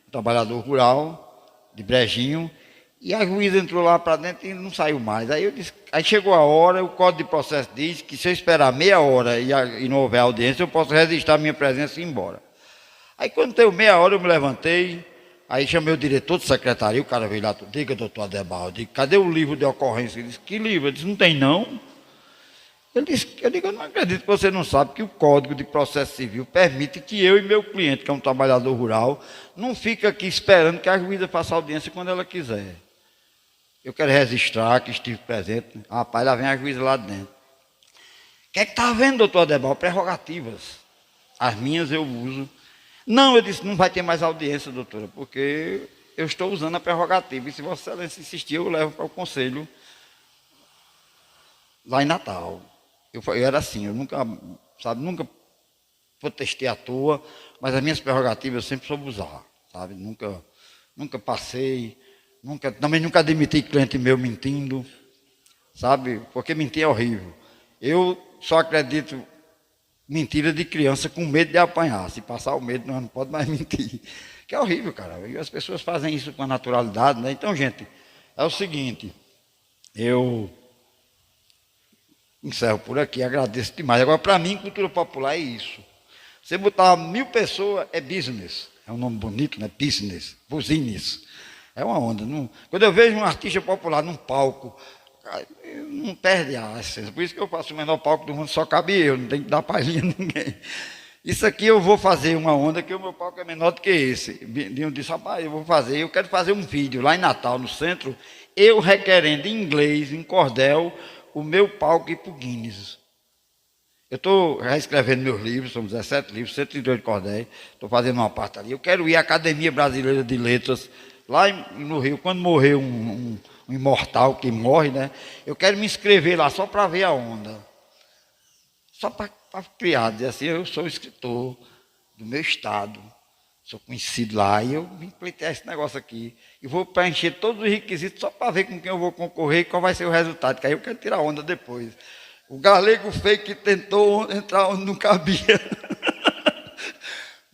um trabalhador rural, de Brejinho, E a juíza entrou lá para dentro e não saiu mais. Aí eu disse, aí chegou a hora, o Código de Processo diz que se eu esperar meia hora e não houver audiência, eu posso registrar minha presença e ir embora. Aí quando deu meia hora eu me levantei, aí chamei o diretor de secretaria, o cara veio lá, diga, doutor Adebal, eu digo, cadê o livro de ocorrência? Ele disse, que livro? Eu disse, não tem não. Ele disse, eu digo, eu não acredito que você não sabe que o Código de Processo Civil permite que eu e meu cliente, que é um trabalhador rural, não fique aqui esperando que a juíza faça audiência quando ela quiser. Eu quero registrar que estive presente. Rapaz, lá vem a juíza lá dentro. O que é que está vendo, doutor Adebal? Prerrogativas. As minhas eu uso. Não, eu disse, não vai ter mais audiência, doutora, porque eu estou usando a prerrogativa. E se Vossa Excelência insistir, eu levo para o conselho lá em Natal. Eu era assim, eu nunca protestei à toa, mas as minhas prerrogativas eu sempre soube usar, sabe? Nunca passei. Também nunca admiti cliente meu mentindo, sabe? Porque mentir é horrível. Eu só acredito mentira de criança com medo de apanhar. Se passar o medo, não pode mais mentir. Que é horrível, cara. E as pessoas fazem isso com a naturalidade, né? Então, gente, é o seguinte, eu encerro por aqui, agradeço demais. Agora, para mim, cultura popular é isso. Você botar 1000 pessoas, é business. É um nome bonito, né? Business, business. É uma onda. Quando eu vejo um artista popular num palco, não perde a essência. Por isso que eu faço o menor palco do mundo, só cabe eu, não tem que dar palhinha a ninguém. Isso aqui eu vou fazer uma onda, que o meu palco é menor do que esse. Eu disse, rapaz, eu quero fazer um vídeo lá em Natal, no centro, eu requerendo em inglês, em cordel, o meu palco ir para o Guinness. Eu estou reescrevendo meus livros, são 17 livros, 102 cordéis, estou fazendo uma parte ali. Eu quero ir à Academia Brasileira de Letras, lá no Rio, quando morreu um imortal que morre, né? Eu quero me inscrever lá só para ver a onda. Só para criar, dizer assim, eu sou escritor do meu estado, sou conhecido lá, e eu vim pleitear esse negócio aqui. E vou preencher todos os requisitos só para ver com quem eu vou concorrer e qual vai ser o resultado, que aí eu quero tirar onda depois. O galego feio que tentou entrar onde não cabia.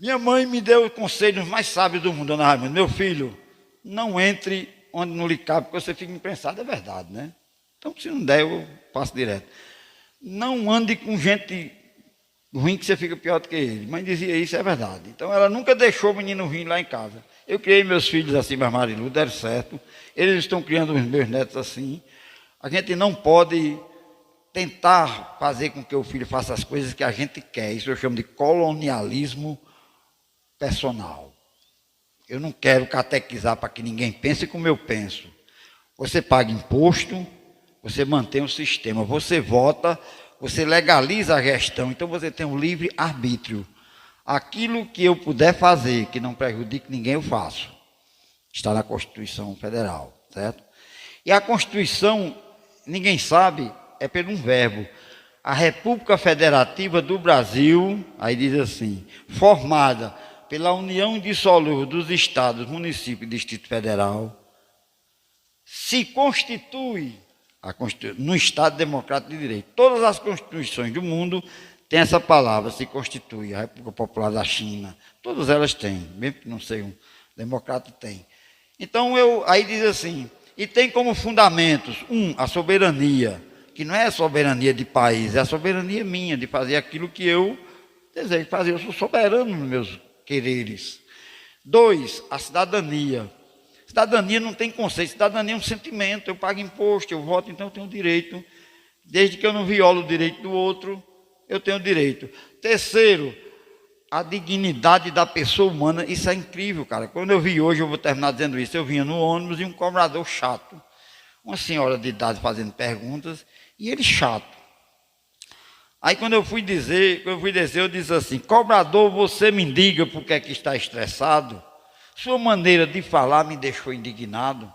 Minha mãe me deu conselhos mais sábios do mundo, dona Raimundo. Meu filho, não entre onde não lhe cabe, porque você fica imprensado, é verdade, né? Então, se não der, eu passo direto. Não ande com gente ruim que você fica pior do que ele. Mãe dizia isso, é verdade. Então, ela nunca deixou o menino ruim lá em casa. Eu criei meus filhos assim, mas Marilu, deram certo. Eles estão criando os meus netos assim. A gente não pode tentar fazer com que o filho faça as coisas que a gente quer. Isso eu chamo de colonialismo personal. Eu não quero catequizar para que ninguém pense como eu penso. Você paga imposto, você mantém o sistema, você vota, você legaliza a gestão, então você tem um livre arbítrio. Aquilo que eu puder fazer, que não prejudique ninguém, eu faço. Está na Constituição Federal, certo? E a Constituição, ninguém sabe, é por um verbo. A República Federativa do Brasil, aí diz assim, formada pela união indissolúvel dos estados, municípios e Distrito Federal, se constitui no Estado Democrático de Direito. Todas as constituições do mundo têm essa palavra, se constitui. A República Popular da China, todas elas têm, mesmo que não sejam democrata, tem. Então, aí diz assim, e tem como fundamentos, a soberania, que não é a soberania de país, é a soberania minha, de fazer aquilo que eu desejo fazer. Eu sou soberano nos meus quereres. 2, a cidadania. Cidadania não tem conceito, cidadania é um sentimento, eu pago imposto, eu voto, então eu tenho direito. Desde que eu não violo o direito do outro, eu tenho direito. 3, a dignidade da pessoa humana, isso é incrível, cara. Quando eu vi hoje, eu vou terminar dizendo isso, eu vinha no ônibus e um cobrador chato, uma senhora de idade fazendo perguntas, e ele chato. Aí quando eu fui descer, eu disse assim, cobrador, você me diga por que é que está estressado? Sua maneira de falar me deixou indignado.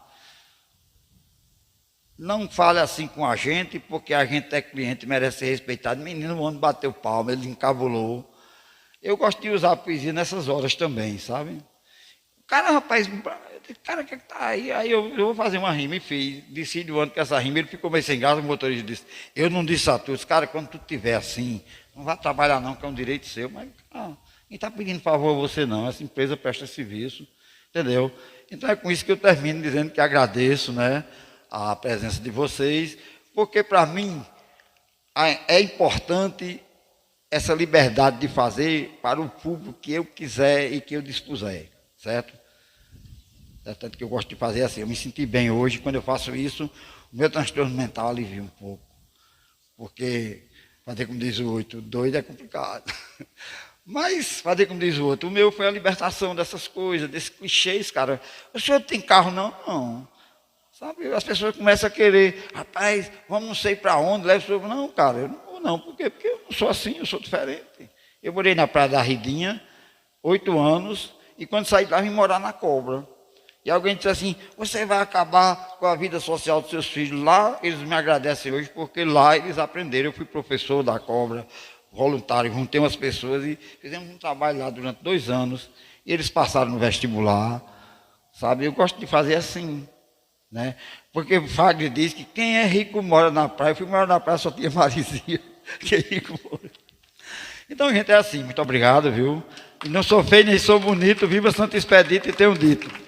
Não fale assim com a gente, porque a gente é cliente, merece ser respeitado. Menino, o homem bateu palma, ele encabulou. Eu gosto de usar a poesia nessas horas também, sabe? O cara, rapaz, cara, que tá aí? Aí eu vou fazer uma rima e fiz. Decidi o ano com essa rima, ele ficou meio sem graça, o motorista disse, eu não disse a tu, cara, quando tu estiver assim, não vai trabalhar não, que é um direito seu, mas, cara, quem está pedindo favor a você não, essa empresa presta serviço, entendeu? Então é com isso que eu termino dizendo que agradeço, né, a presença de vocês, porque para mim é importante essa liberdade de fazer para o público que eu quiser e que eu dispuser, certo? É tanto que eu gosto de fazer assim. Eu me senti bem hoje, quando eu faço isso, o meu transtorno mental alivia um pouco. Porque fazer como diz o outro, doido é complicado. Mas fazer como diz o outro, o meu foi a libertação dessas coisas, desses clichês, cara. O senhor tem carro? Não, não. Sabe, as pessoas começam a querer, rapaz, vamos não sei para onde, leva o senhor. Não, cara, eu não vou não. Por quê? Porque eu não sou assim, eu sou diferente. Eu morei na Praia da Ridinha, 8 anos, e quando saí de lá, vim morar na Cobra. E alguém disse assim, você vai acabar com a vida social dos seus filhos. Lá, eles me agradecem hoje, porque lá eles aprenderam. Eu fui professor da Cobra, voluntário, juntei umas pessoas e fizemos um trabalho lá durante 2 anos. E eles passaram no vestibular, sabe? Eu gosto de fazer assim, né? Porque o Fagner diz que quem é rico mora na praia. Eu fui morar na praia, só tinha Marizia, que é rico mora. Então, gente, é assim. Muito obrigado, viu? E não sou feio nem sou bonito. Viva Santo Expedito e tenho dito.